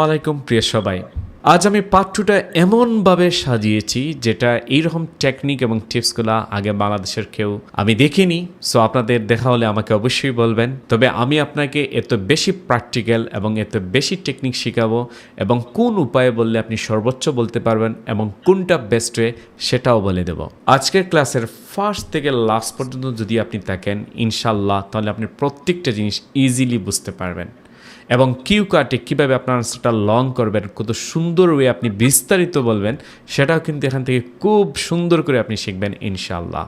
আলাইকুম প্রিয় সবাই, আজ আমি পার্ট 2টা এমনভাবে সাজিয়েছি যেটা এইরকম টেকনিক এবং টিপসগুলো আগে বাংলাদেশের কেউ আমি দেখিনি। সো আপনাদের দেখা হলে আমাকে অবশ্যই বলবেন। তবে আমি আপনাকে এত বেশি প্র্যাকটিক্যাল এবং এত বেশি টেকনিক শেখাবো এবং কোন উপায়ে বললে আপনি সর্বোচ্চ বলতে পারবেন এবং কোনটা বেস্ট ওয়ে সেটাও বলে দেব। আজকের ক্লাসের ফার্স্ট থেকে লাস্ট পর্যন্ত যদি আপনি থাকেন ইনশাল্লাহ, তাহলে আপনি প্রত্যেকটা জিনিস ইজিলি বুঝতে পারবেন এবং কিউ কার্ডে কীভাবে আপনার আনসারটা লং করবেন, কত সুন্দর ওয়ে আপনি বিস্তারিত বলবেন, সেটাও কিন্তু এখান থেকে খুব সুন্দর করে আপনি শিখবেন ইনশাআল্লাহ।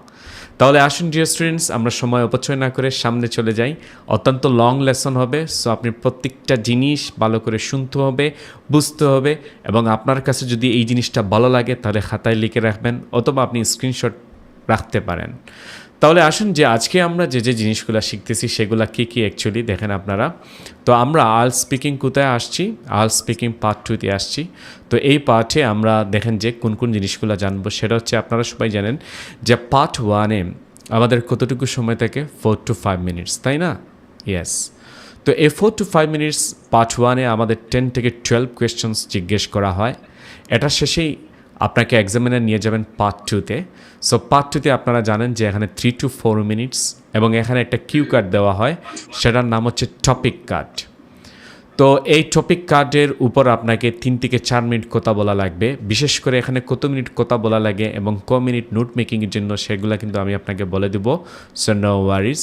তাহলে আসুন ডিয়ার স্টুডেন্টস, আমরা সময় অপচয় না করে সামনে চলে যাই। অত্যন্ত লং লেসন হবে, সো আপনি প্রত্যেকটা জিনিস ভালো করে শুনতে হবে, বুঝতে হবে এবং আপনার কাছে যদি এই জিনিসটা ভালো লাগে তাহলে খাতায় লিখে রাখবেন অথবা আপনি স্ক্রিনশট রাখতে পারেন। তাহলে আসুন যে আজকে আমরা যে জিনিসগুলো শিখতেছি সেগুলো কী কী অ্যাকচুয়ালি দেখেন আপনারা। তো আমরা আইএলটিএস স্পিকিং কোথায় আসছি, আইএলটিএস স্পিকিং পার্ট 2তে আসছি। তো এই পার্টে আমরা দেখেন যে কোন কোন জিনিসগুলো জানবো, সেটা হচ্ছে আপনারা সবাই জানেন যে পার্ট 1-এ আমাদের কতটুকু সময় থাকে 4 to 5 মিনিটস, তাই না? ইয়েস। তো এই 4 to 5 মিনিটস পার্ট 1-এ আমাদের 10 থেকে 12 কোয়েশ্চেন্স জিজ্ঞেস করা হয়। এটা শেষেই আপনাকে এক্সামিনার নিয়ে যাবেন পার্ট 2-তে। সো পার্ট 2-তে আপনারা জানেন যে এখানে 3 to 4 মিনিটস এবং এখানে একটা কিউ কার্ড দেওয়া হয়, সেটার নাম হচ্ছে টপিক কার্ড। তো এই টপিক কার্ডের উপর আপনাকে 3 থেকে 4 মিনিট কথা বলা লাগবে। বিশেষ করে এখানে কত মিনিট কথা বলা লাগে এবং ক মিনিট নোট মেকিংয়ের জন্য সেগুলো কিন্তু আমি আপনাকে বলে দেব। So no worries.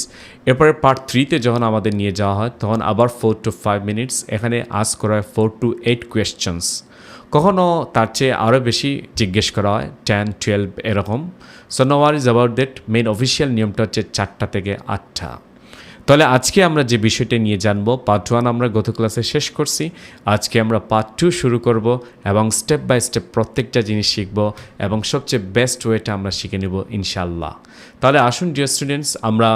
এরপরে পার্ট 3-তে যখন আমাদের নিয়ে যাওয়া হয় তখন আবার 4 to 5 মিনিটস, এখানে আস্ক করা হয় 4 to 8 কোয়েশ্চেন্স। কখনও তার চেয়ে আরও বেশি জিজ্ঞেস করা হয় 10, 12 এরকম। So no worries about that. Main official নিয়মটা হচ্ছে 4টা থেকে 8টা। তাহলে আজকে আমরা যে বিষয়টা নিয়ে জানবো, পার্ট 1 আমরা গত ক্লাসে শেষ করছি, আজকে আমরা পার্ট 2 শুরু করব এবং স্টেপ বাই স্টেপ প্রত্যেকটা জিনিস শিখব এবং সবচেয়ে বেস্ট ওয়েটা আমরা শিখে নেব ইনশাআল্লাহ। তাহলে আসুন ডিয়ার স্টুডেন্টস, আমরা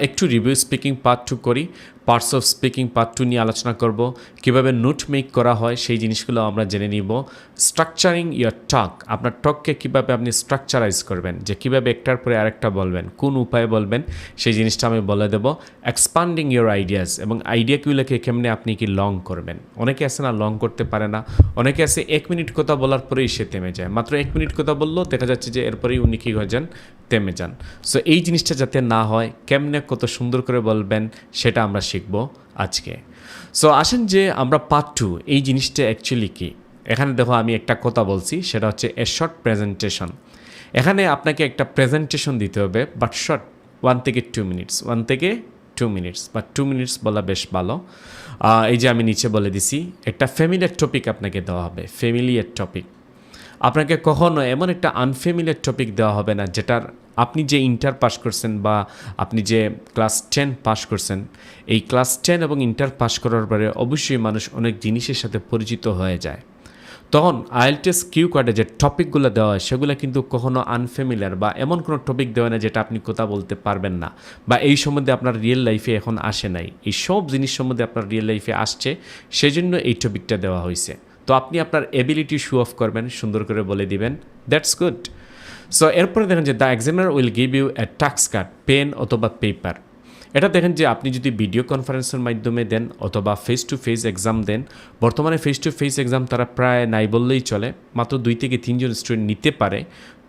একটু রিভিউ স্পিকিং পার্ট 2 করি। পার্টস অফ স্পিকিং পার্ট 2 নিয়ে আলোচনা করব, কীভাবে নোট মেক করা হয় সেই জিনিসগুলো আমরা জেনে নিব। স্ট্রাকচারিং ইয়ার টক, আপনার টককে কীভাবে আপনি স্ট্রাকচারাইজ করবেন, যে কীভাবে একটার পরে আরেকটা বলবেন, কোন উপায়ে বলবেন সেই জিনিসটা আমি বলে দেবো। এক্সপান্ডিং ইয়োর আইডিয়াস, এবং আইডিয়াগুলোকে কেমনে আপনি কি লং করবেন। অনেকে আছে না লং করতে পারে না, অনেকে আছে 1 মিনিট কথা বলার পরেই সে থেমে যায়। মাত্র 1 মিনিট কথা বললেও দেখা যাচ্ছে যে এরপরেই উনি কী হয়ে যান, থেমে যান। সো এই জিনিসটা যাতে না হয়, কেমনে কত সুন্দর করে বলবেন সেটা আমরা শিখব আজকে। সো আসেন যে আমরা পার্ট 2 এই জিনিসটা অ্যাকচুয়ালি কি। এখানে দেখো আমি একটা কথা বলছি, সেটা হচ্ছে এ শর্ট প্রেজেন্টেশন। এখানে আপনাকে একটা প্রেজেন্টেশন দিতে হবে, বাট শর্ট, 1 থেকে 2 মিনিটস, 1 থেকে 2 মিনিটস বা 2 মিনিটস বলা বেশ ভালো। এই যে আমি নিচে বলে দিছি, একটা ফ্যামিলিয়ার টপিক আপনাকে দেওয়া হবে, ফ্যামিলিয়ার টপিক। আপনাকে কখনো এমন একটা আনফ্যামিলিয়ার টপিক দেওয়া হবে না যেটার আপনি যে ইন্টার পাস করছেন বা আপনি যে ক্লাস 10 পাস করছেন, এই ক্লাস 10 এবং ইন্টার পাস করার পরে অবশ্যই মানুষ অনেক জিনিসের সাথে পরিচিত হয়ে যায়। তখন আইএলটিএস কিউ কার্ডে যে টপিকগুলো দেওয়া হয় সেগুলো কিন্তু কখনো আনফ্যামিলিয়ার বা এমন কোনো টপিক দেওয়া না যেটা আপনি কথা বলতে পারবেন না বা এই সম্বন্ধে আপনার রিয়েল লাইফে এখন আসে নাই। এই সব জিনিস সম্বন্ধে আপনার রিয়েল লাইফে আসছে, সেজন্য এই টপিকটা দেওয়া হয়েছে। তো আপনি আপনার এবিলিটি শো অফ করবেন, সুন্দর করে বলে দিবেন, দ্যাটস গুড। সো এরপরে দেখেন যে the examiner will give you a task card, pen অথবা পেপার। এটা দেখেন যে আপনি যদি ভিডিও কনফারেন্সের মাধ্যমে দেন অথবা ফেস টু ফেস এক্সাম দেন, বর্তমানে ফেস টু ফেস এক্সাম তারা প্রায় নাই বললেই চলে, মাত্র 2 থেকে 3 জন স্টুডেন্ট নিতে পারে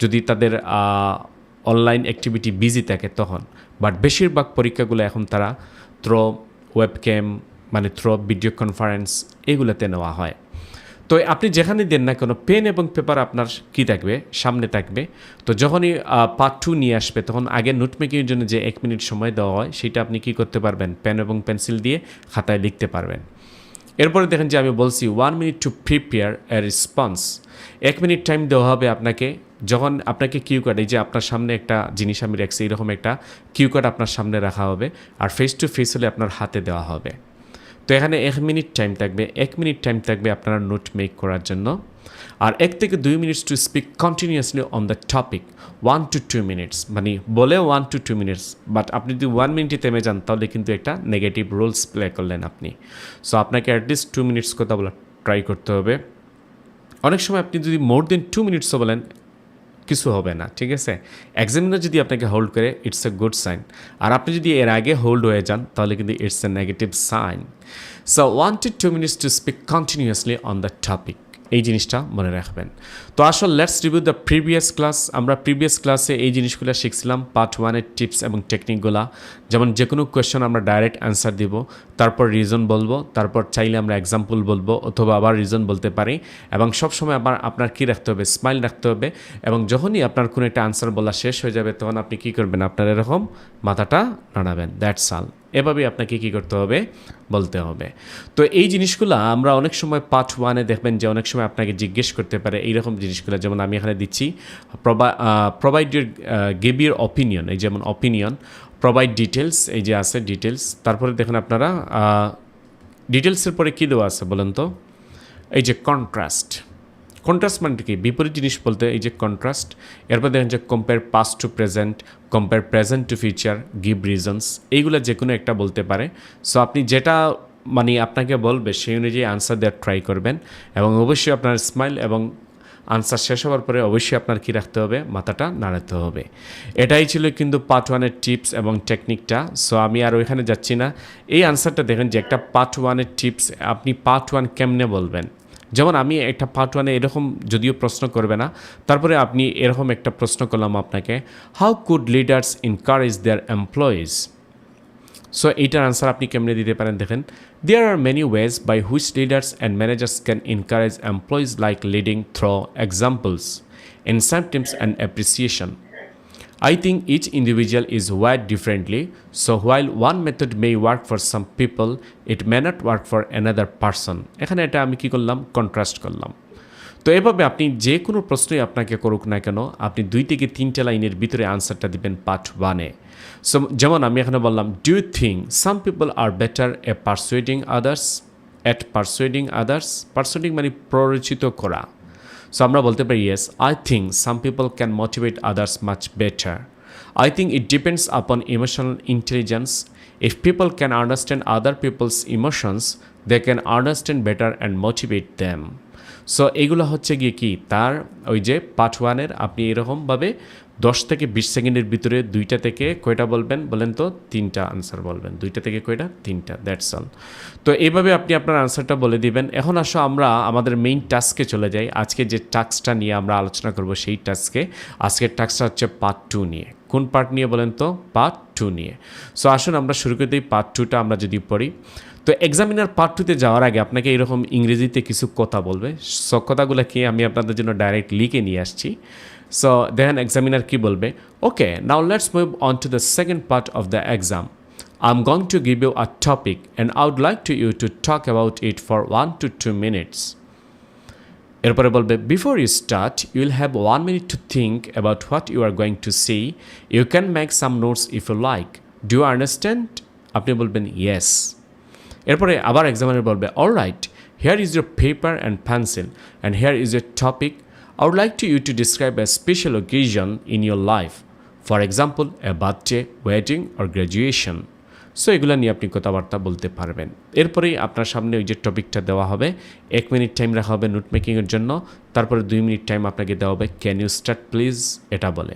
যদি তাদের অনলাইন অ্যাক্টিভিটি বিজি থাকে তখন। বাট বেশিরভাগ পরীক্ষাগুলো এখন তারা থ্রো ওয়েবক্যাম, মানে থ্রো ভিডিও কনফারেন্স, এগুলোতে নেওয়া হয়। তো আপনি যেখানে দেন না কোনো, পেন এবং পেপার আপনার কি থাকবে, সামনে থাকবে। তো যখনই পার্ট 2 নিয়ে আসবে তখন আগে নোট মেকিংয়ের জন্য যে 1 মিনিট সময় দেওয়া হয় সেটা আপনি কি করতে পারবেন, পেন এবং পেন্সিল দিয়ে খাতায় লিখতে পারবেন। এরপরে দেখেন যে আমি বলছি 1 minute to prepare a response. 1 minute time দেওয়া হবে আপনাকে, যখন আপনাকে কিউ কার্ড, এই যে আপনার সামনে একটা জিনিস আমি রাখছি, এরকম একটা কিউ কার্ড আপনার সামনে রাখা হবে আর ফেস টু ফেস হলে আপনার হাতে দেওয়া হবে। তো এখানে 1 মিনিট টাইম থাকবে, 1 মিনিট টাইম থাকবে আপনারা নোট মেক করার জন্য। আর 1 থেকে 2 minutes to speak continuously on the topic, 1 to 2 minutes, মানে বলে 1 to 2 মিনিটস। বাট আপনি যদি 1 মিনিটে থেমে যান তাহলে কিন্তু একটা নেগেটিভ রোলস প্লে করলেন আপনি। সো আপনাকে অ্যাটলিস্ট 2 মিনিটস কথা বলা ট্রাই করতে হবে। অনেক সময় আপনি যদি মোর দেন 2 মিনিটসও বলেন কিছু হবে না, ঠিক আছে। এক্সামিনার যদি আপনাকে হোল্ড করে, ইটস এ গুড সাইন। আর আপনি যদি এর আগে হোল্ড হয়ে যান তাহলে কিন্তু it's a negative sign. So 1 to 2 minutes to speak continuously on the topic. এই জিনিসটা মনে রাখবেন। তো আসলে let's review the previous class. আমরা প্রিভিয়াস ক্লাসে এই জিনিসগুলো শিখছিলাম, পার্ট 1-এর টিপস এবং টেকনিকগুলা। যেমন যে কোনো কোয়েশ্চেন আমরা ডাইরেক্ট অ্যান্সার দিব, তারপর রিজন বলবো, তারপর চাইলে আমরা এক্সাম্পল বলবো অথবা আবার রিজন বলতে পারি। এবং সবসময় আবার আপনার কী রাখতে হবে, স্মাইল রাখতে হবে। এবং যখনই আপনার কোনো একটা আনসার বলা শেষ হয়ে যাবে তখন আপনি কী করবেন, আপনার এরকম মাথাটা নাড়াবেন, দ্যাটস অল। এভাবেই আপনাকে কী করতে হবে, বলতে হবে। তো এই জিনিসগুলো আমরা অনেক সময় পার্ট 1-এ দেখবেন যে অনেক সময় আপনাকে জিজ্ঞেস করতে পারে এইরকম জিনিসগুলো। যেমন আমি এখানে দিচ্ছি provide your give your opinion, এই যেমন অপিনিয়ন, প্রোভাইড ডিটেলস, এই যে আছে ডিটেলস। তারপরে দেখেন আপনারা ডিটেলসের পরে কী দেওয়া আছে বলেন তো, এই যে কন্ট্রাস্ট। কন্ট্রাস্ট মানে কি, বিপরীত জিনিস বলতে এই যে কন্ট্রাস্ট। এরপর দেখেন যে compare past to present, compare present to future, give reasons, এইগুলো যে কোনো একটা বলতে পারে। সো আপনি যেটা মানে আপনাকে বলবে সেই অনুযায়ী আনসার দেওয়ার ট্রাই করবেন। এবং অবশ্যই আপনার স্মাইল এবং আনসার শেষ হওয়ার পরে অবশ্যই আপনার কী রাখতে হবে, মাথাটা নাড়াতে হবে। এটাই ছিল কিন্তু পার্ট 1-এর টিপস এবং টেকনিকটা। সো আমি আর ওইখানে যাচ্ছি না। এই আনসারটা দেখেন যে একটা পার্ট 1-এর টিপস, আপনি পার্ট 1 কেমনে বলবেন। যেমন আমি একটা পার্ট 1-এ এরকম যদিও প্রশ্ন করবে না, তারপরে আপনি এরকম একটা প্রশ্ন করলাম আপনাকে, how could leaders encourage their employees. So এইটার আনসার আপনি কেমনে দিতে পারেন দেখেন, there are many ways by which leaders and managers can encourage employees like leading through examples, incentives and appreciation. I think each individual is wired differently, so while one method may work for some people, it may not work for another person. এখানে এটা আমি কি করলাম, contrast করলাম। তো এভাবে আপনি যে কোনো প্রশ্নই আপনাকে করুক না কেন, আপনি 2 থেকে 3টা লাইনের ভিতরে আনসারটা দিবেন পার্ট 1-এ। সো যেমন আমি এখানে বললাম, do you think some people are better persuading others. Persuading মানে প্ররোচিত করা। সো আমরা বলতে পারি, yes, I think some people can motivate others much better. I think it depends upon emotional intelligence. If people can understand other people's emotions, they can understand better and motivate them. So এগুলো হচ্ছে গিয়ে কি, তার ওই যে part 1-এর আপনি এরকমভাবে 10 থেকে 20 সেকেন্ডের ভিতরে 2টা থেকে কয়টা বলবেন বলেন তো, 3টা আনসার বলবেন। 2টা থেকে কয়টা, 3টা, দ্যাটস অল। তো এইভাবে আপনি আপনার আনসারটা বলে দিবেন। এখন আসো আমরা আমাদের মেইন টাস্কে চলে যাই। আজকে যে টাস্কটা নিয়ে আমরা আলোচনা করব সেই টাস্কে। আজকের টাস্কটা হচ্ছে পার্ট 2 নিয়ে। কোন পার্ট নিয়ে বলেন তো, পার্ট 2 নিয়ে। সো আসুন আমরা শুরু করে দিই পার্ট 2টা আমরা যদি পড়ি। তো এক্সামিনার পার্ট 2-তে যাওয়ার আগে আপনাকে এরকম ইংরেজিতে কিছু কথা বলবে। সব কথাগুলো কি আমি আপনাদের জন্য ডাইরেক্ট লিখে নিয়ে আসছি। সো দেখেন এক্সামিনার কি বলবে, okay, now let's move on to the second part of the exam. I am going to give you a topic and I would like you to talk about it for 1 to 2 minutes. এরপরে বলবে, before you start you will have 1 minute to think about what you are going to see. You can make some notes if you like. Do you understand? আপনি বলবেন yes. এরপরে আবার examiner বলবে, all right, here is your paper and pencil and here is your topic. I would like you to describe a special occasion in your life. For example, a birthday, wedding or graduation. So এগুলো নিয়ে আপনি কথাবার্তা বলতে পারবেন। এরপরেই আপনার সামনে ওই যে টপিকটা দেওয়া হবে, 1 মিনিট টাইম রাখা হবে নোট মেকিংয়ের জন্য। তারপরে 2 মিনিট টাইম আপনাকে দেওয়া হবে, ক্যান ইউ স্টার্ট প্লিজ, এটা বলে।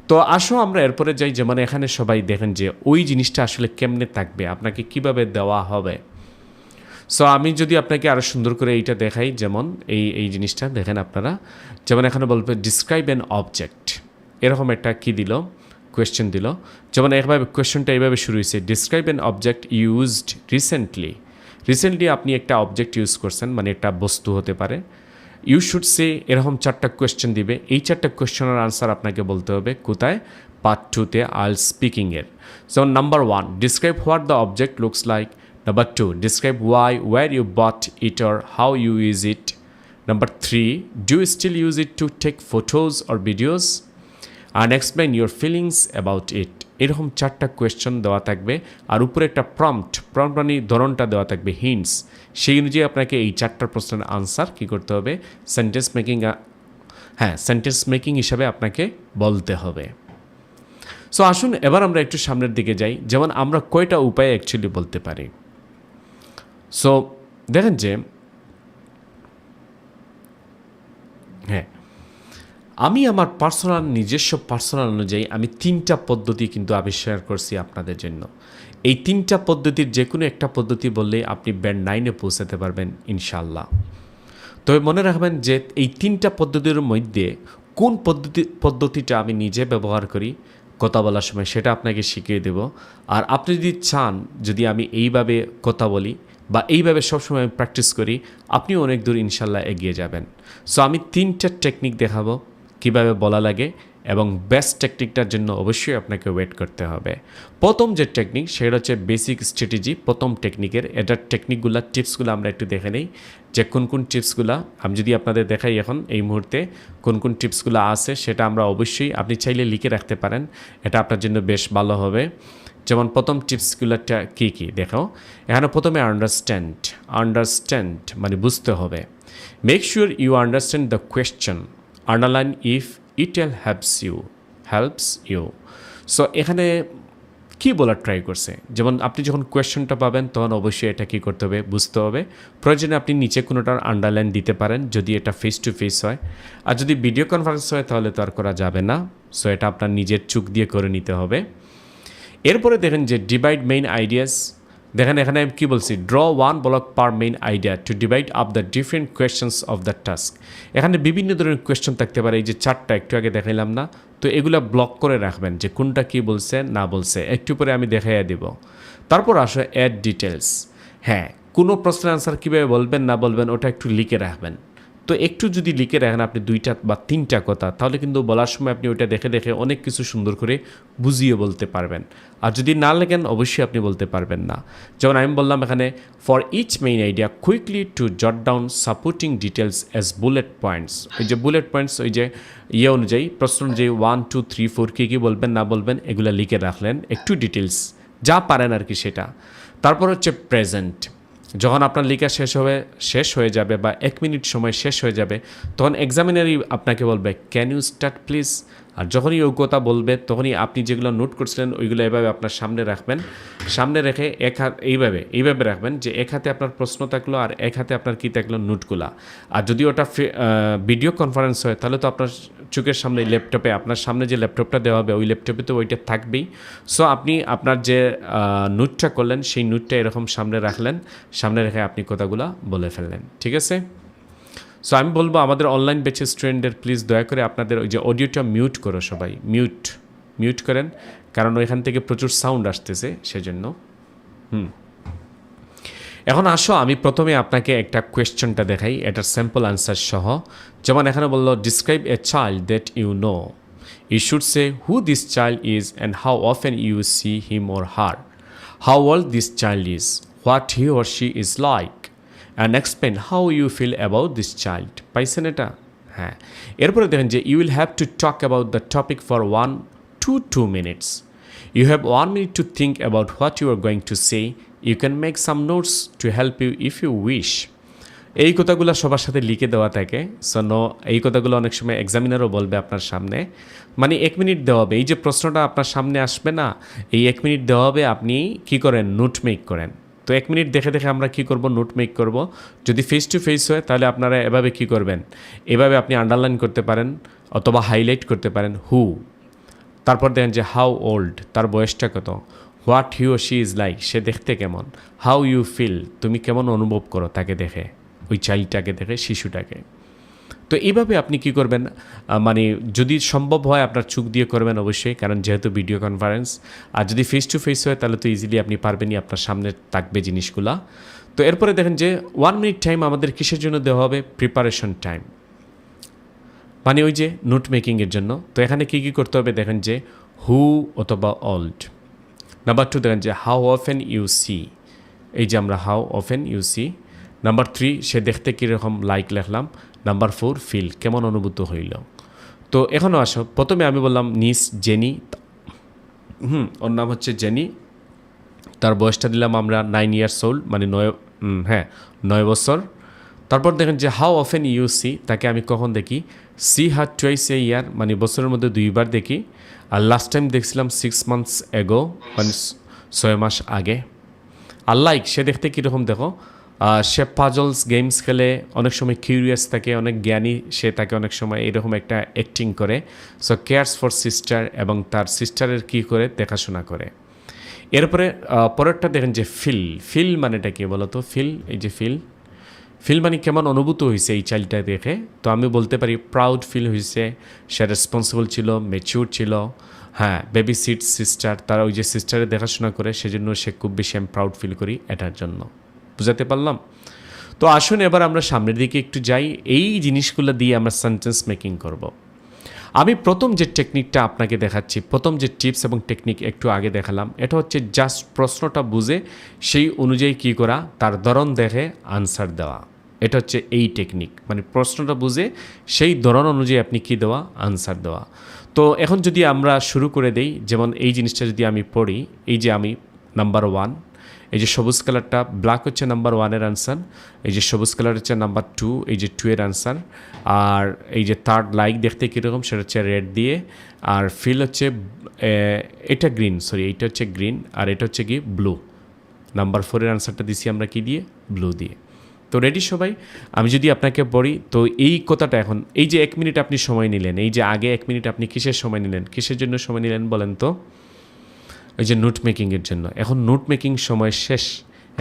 তো আসো আমরা এরপরে যাই। যেমন এখানে সবাই দেখেন যে ওই জিনিসটা আসলে কেমনে থাকবে, আপনাকে কিভাবে দেওয়া হবে। সো আমি যদি আপনাকে আরও সুন্দর করে এইটা দেখাই, যেমন এই জিনিসটা দেখেন আপনারা। যেমন এখানে বলবে ডিসক্রাইব অ্যান অবজেক্ট, এরকম একটা কি দিল, কোয়েশ্চেন দিল। যেমন এইভাবে কোয়েশ্চেনটা এইভাবে শুরু হয়েছে, describe an object used recently আপনি একটা অবজেক্ট ইউজ করছেন, মানে একটা বস্তু হতে পারে। ইউ শুড সে, এরকম 4টা কোয়েশ্চেন দিবে। এই 4টা কোয়েশ্চেনের আনসার আপনাকে বলতে হবে কোথায়, পার্ট 2-তে IELTS স্পিকিংয়ের। যেমন number 1, describe what the object looks like. Number 2, describe why, where you bought it or how you use it. Number 3, do you still use it to take photos or videos? And explain your feelings about it. এরকম 4টা question দেওয়া থাকবে, আর উপরে একটা prompt মানে ধরনটা দেওয়া থাকবে, হিন্টস। সেই অনুযায়ী আপনাকে এই 4টা প্রশ্নের আনসার কী করতে হবে, সেন্টেন্স মেকিং হিসাবে আপনাকে বলতে হবে। সো আসুন এবার আমরা একটু সামনের দিকে যাই। যেমন আমরা কয়টা উপায়ে অ্যাকচুয়ালি বলতে পারি। সো দেখেন যে আমি আমার নিজস্ব পার্সোনাল অনুযায়ী আমি 3টা পদ্ধতি কিন্তু আবিষ্কার করছি আপনাদের জন্য। এই 3টা পদ্ধতির যে কোনো একটা পদ্ধতি বললে আপনি ব্যান্ড 9-এ পৌঁছাতে পারবেন ইনশাআল্লাহ। তবে মনে রাখবেন যে এই 3টা পদ্ধতির মধ্যে কোন পদ্ধতিটা আমি নিজে ব্যবহার করি কথা বলার সময় সেটা আপনাকে শিখিয়ে দেব। আর আপনি যদি চান যদি আমি এইভাবে কথা বলি বা এইভাবে সবসময় আমি প্র্যাকটিস করি, আপনিও অনেক দূর ইনশাল্লাহ এগিয়ে যাবেন। সো আমি 3টা টেকনিক দেখাবো কিভাবে বলা লাগে, এবং বেস্ট টেকনিকটার জন্য অবশ্যই আপনাকে ওয়েট করতে হবে। প্রথম যে টেকনিক সেটা হচ্ছে বেসিক স্ট্র্যাটেজি। প্রথম টেকনিকের এটার টেকনিকগুলো টিপসগুলো আমরা একটু দেখে নেই যে কোন কোন টিপসগুলো আমি যদি আপনাদের দেখাই এখন এই মুহূর্তে কোন কোন টিপসগুলো আছে, সেটা আমরা অবশ্যই আপনি চাইলে লিখে রাখতে পারেন, এটা আপনার জন্য বেশ ভালো হবে। যেমন প্রথম টিপসগুলোটা কী কী দেখো, এখানে প্রথমে আন্ডারস্ট্যান্ড মানে বুঝতে হবে। Make sure you understand the question, underline if it helps you. So এখানে কী বলার ট্রাই করছে, যেমন আপনি যখন কোয়েশ্চেনটা পাবেন তখন অবশ্যই এটা কী করতে হবে, বুঝতে হবে। প্রয়োজনে আপনি নিচে কোনোটার আন্ডারলাইন দিতে পারেন যদি এটা ফেস টু ফেস হয়, আর যদি ভিডিও কনফারেন্স হয় তাহলে তো আর করা যাবে না। সো এটা আপনার নিজের চোখ দিয়ে করে নিতে হবে। এরপরে দেখেন যে ডিভাইড মেইন আইডিয়াস। দেখেন এখানে আমি কী বলছি, draw one block per main idea to divide up the different questions of the task. এখানে বিভিন্ন ধরনের কোয়েশ্চেন থাকতে পারে, এই যে 4টা একটু আগে দেখাইলাম না, তো এগুলো ব্লক করে রাখবেন যে কোনটা কী বলছে না বলছে, একটু পরে আমি দেখাইয়া দেব। তারপর আসো অ্যাড ডিটেলস। হ্যাঁ, কোনো প্রশ্নের আনসার কীভাবে বলবেন না বলবেন ওটা একটু লিখে রাখবেন। তো একটু যদি লিখে রাখেন আপনি 2টা বা 3টা কথা, তাহলে কিন্তু বলার সময় আপনি ওইটা দেখে দেখে অনেক কিছু সুন্দর করে বুঝিয়ে বলতে পারবেন। আর যদি না লেখেন অবশ্যই আপনি বলতে পারবেন না। যেমন আমি বললাম এখানে for each main idea quickly to jot down supporting details as bullet points. ওই যে বুলেট পয়েন্টস ওই যে অনুযায়ী প্রশ্ন অনুযায়ী 1 2 3 4 কী বলবেন না বলবেন এগুলো লিখে রাখলেন, একটু ডিটেলস যা পারেন আর কি সেটা। তারপর হচ্ছে প্রেজেন্ট। যখন আপনার লেখা শেষ হয়ে যাবে বা 1 মিনিট সময় শেষ হয়ে যাবে, তখন এক্সামিনারই আপনাকে বলবে ক্যান ইউ স্টার্ট প্লিজ। আর যখনই ওই কথা বলবে তখনই আপনি যেগুলো নোট করছিলেন ওইগুলো এভাবে আপনার সামনে রাখবেন, সামনে রেখে এক হাত এইভাবে রাখবেন যে এক হাতে আপনার প্রশ্ন থাকলো আর এক হাতে আপনার কী থাকলো নোটগুলা। আর যদি ওটা ভিডিও কনফারেন্স হয় তাহলে তো আপনার চোখের সামনে ল্যাপটপে আপনার সামনে যে ল্যাপটপটা দেওয়া হবে ওই ল্যাপটপে তো ওইটা থাকবেই। সো আপনি আপনার যে নোটটা করলেন সেই নোটটা এরকম সামনে রাখলেন, সামনে রেখে আপনি কথাগুলো বলে ফেললেন, ঠিক আছে। সো আমি বলবো আমাদের অনলাইন ব্যাচের স্টুডেন্টদের প্লিজ দয়া করে আপনাদের ওই যে অডিওটা মিউট করো, সবাই মিউট করেন, কারণ ওইখান থেকে প্রচুর সাউন্ড আসতেছে সেজন্য। এখন আসো আমি প্রথমে আপনাকে একটা কোয়েশ্চনটা দেখাই, এটার স্যাম্পল আনসার সহ। যেমন এখানে বললো describe a child that you know. You should say who this child is and how often you see him or her, how old this child is, what he or she is like, and explain how you feel about this child. পাইছেন এটা? হ্যাঁ। এরপরে দেখেন যে you will have to talk about the topic for 1 to 2 minutes. You have 1 minute to think about what you are going to say. You can make some notes to help you if you wish. এই কথাগুলো সবার সাথে লিখে দেওয়া থাকে। So এই কথাগুলো অনেক সময় এক্সামিনারও বলবে আপনার সামনে, মানে 1 মিনিট দেওয়া হবে। এই যে প্রশ্নটা আপনার সামনে আসবে না, এই 1 মিনিট দেওয়া হবে, আপনি কি করেন নোট মেক করেন। তো 1 মিনিট দেখে দেখে আমরা কি করব, নোট মেক করব। যদি ফেস টু ফেস হয় তাহলে আপনারা এভাবে কি করবেন, এভাবে আপনি আন্ডারলাইন করতে পারেন অথবা হাইলাইট করতে পারেন হু। তারপর দেখেন যে হাউ ওল্ড, তার বয়সটা কত, what he or she is like, সে দেখতে কেমন, হাউ ইউ ফিল, তুমি কেমন অনুভব করো তাকে দেখে, ওই চাইল্ডটাকে দেখে, শিশুটাকে। তো এইভাবে আপনি কি করবেন, মানে যদি সম্ভব হয় আপনার চোখ দিয়ে করবেন অবশ্যই, কারণ যেহেতু ভিডিও কনফারেন্স। আর যদি ফেস টু ফেস হয় তাহলে তো ইজিলি আপনি পারবেনই, আপনার সামনে থাকবে জিনিসগুলা। তো এরপরে দেখেন যে 1 মিনিট টাইম আমাদের কিসের জন্য দেওয়া হবে, প্রিপারেশন টাইম, মানে ওই যে নোট মেকিংয়ের জন্য। তো এখানে কী কী করতে হবে দেখেন যে হু অথবা ওল্ড। নাম্বার 2 দেখেন যে হাউ অফেন ইউ সি, এই যে আমরা how often you see. Number 3 say দেখতে কীরকম লাইক লিখলাম। নাম্বার 4 ফিল, কেমন অনুভূত হইল। তো এখনও আসো, প্রথমে আমি বললাম নিস জেনি, ওর নাম হচ্ছে জেনি, তার বয়সটা দিলাম আমরা 9 years old, মানে 9 বছর। তারপর দেখেন যে হাউ অফেন ইউ সি, তাকে আমি কখন দেখি, সি হার টুয়াইস এ ইয়ার, মানে বছরের মধ্যে 2বার দেখি। আর লাস্ট টাইম দেখছিলাম 6 months ago, মানে 6 মাস আগে। আর লাইক, সে দেখতে কীরকম দেখো, সে পাজলস গেমস খেলে, অনেক সময় কিউরিয়াস থাকে, অনেক জ্ঞানী সে থাকে, অনেক সময় এরকম একটা অ্যাক্টিং করে। সো কেয়ার্স ফর সিস্টার, এবং তার সিস্টারের কী করে দেখাশোনা করে। এরপরে পরেরটা দেখেন যে ফিল মানেটা কি বলতো? এই যে ফিল মানে কেমন অনুভূত হয়েছে এই চাইল্ডটা দেখে। তো আমি বলতে পারি প্রাউড ফিল হয়েছে, সে রেসপন্সিবল ছিল, ম্যাচিউর ছিল। হ্যাঁ, বেবি সিস্টার, তারা ওই যে সিস্টারে দেখাশোনা করে, সেজন্য সে খুব বেশি আমি প্রাউড ফিল করি এটার জন্য। বুঝাতে পারলাম? তো আসুন এবার আমরা সামনের দিকে একটু যাই, এই জিনিসগুলো দিয়ে আমরা সেন্টেন্স মেকিং করব। আমি প্রথম যে টেকনিকটা আপনাকে দেখাচ্ছি, প্রথম যে টিপস এবং টেকনিক একটু আগে দেখালাম, এটা হচ্ছে জাস্ট প্রশ্নটা বুঝে সেই অনুযায়ী কী করা, তার ধরন দেখে আনসার দেওয়া। এটা হচ্ছে এই টেকনিক, মানে প্রশ্নটা বুঝে সেই ধরন অনুযায়ী আপনি কী দেওয়া, আনসার দেওয়া। তো এখন যদি আমরা শুরু করে দেই, যেমন এই জিনিসটা যদি আমি পড়ি, এই যে আমি নাম্বার 1, এই যে সবুজ কালারটা ব্ল্যাক হচ্ছে নাম্বার 1-এর আনসার, এই যে সবুজ কালার হচ্ছে নাম্বার 2, এই যে 2-এর আনসার, আর এই যে থার্ড লাইক দেখতে কীরকম সেটা হচ্ছে রেড দিয়ে, আর ফিল হচ্ছে এটা গ্রিন, সরি এইটা হচ্ছে গ্রিন, আর এটা হচ্ছে কি ব্লু। নাম্বার 4-এর আনসারটা দিছি আমরা কি দিয়ে, ব্লু দিয়ে। তো রেডি সবাই? আমি যদি আপনাকে পড়ি, তো এই কথাটা এখন এই যে 1 মিনিট আপনি সময় নিলেন, এই যে আগে 1 মিনিট আপনি কিসের সময় নিলেন, কিসের জন্য সময় নিলেন বলেন তো? ওই যে নোট মেকিংয়ের জন্য। এখন নোট মেকিং সময় শেষ,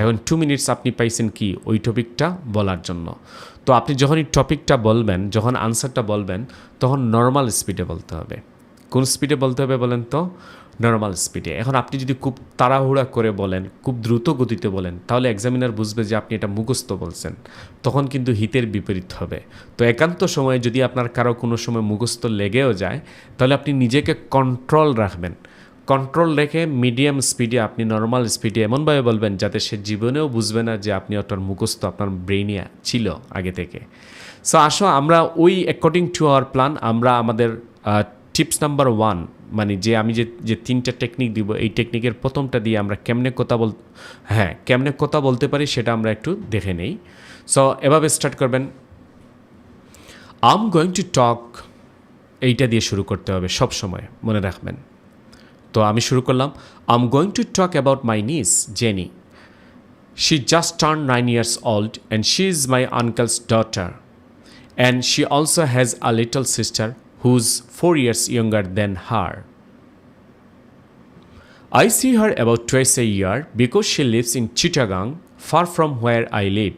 এখন 2 মিনিটস আপনি পাইছেন কি ওই টপিকটা বলার জন্য। তো আপনি যখন এই টপিকটা বলবেন, যখন আনসারটা বলবেন, তখন নর্মাল স্পিডে বলতে হবে। কোন স্পিডে বলতে হবে বলেন তো? নর্মাল স্পিডে। এখন আপনি যদি খুব তাড়াহুড়া করে বলেন, খুব দ্রুত গতিতে বলেন, তাহলে এক্সামিনার বুঝবে যে আপনি এটা মুখস্থ বলছেন, তখন কিন্তু হিতের বিপরীত হবে। তো একান্ত সময়ে যদি আপনার কারো কোনো সময় মুখস্থ লেগেও যায়, তাহলে আপনি নিজেকে কন্ট্রোল রাখবেন। কন্ট্রোল রেখে মিডিয়াম স্পিডে, আপনি নর্মাল স্পিডে এমনভাবে বলবেন যাতে সে জীবনেও বুঝবে না যে আপনি ওটার মুখস্থ আপনার ব্রেইনে ছিল আগে থেকে। সো আসো আমরা ওই অ্যাকর্ডিং টু আওয়ার প্ল্যান আমরা আমাদের টিপস নাম্বার 1, মানে যে আমি যে 3টা টেকনিক দিব, এই টেকনিকের প্রথমটা দিয়ে আমরা কেমনে কথা বলতে পারি সেটা আমরা একটু দেখে নেই। সো এভাবে স্টার্ট করবেন, আই এম গোয়িং টু টক, এইটা দিয়ে শুরু করতে হবে সব সময়, মনে রাখবেন। তো আমি শুরু করলাম, I am going to talk about my niece Jenny, she just turn 9 years old and she is my uncle's daughter, and she also has a little sister who's 4 years younger than her. I see her about twice a year because she lives in Chittagong, far from where I live.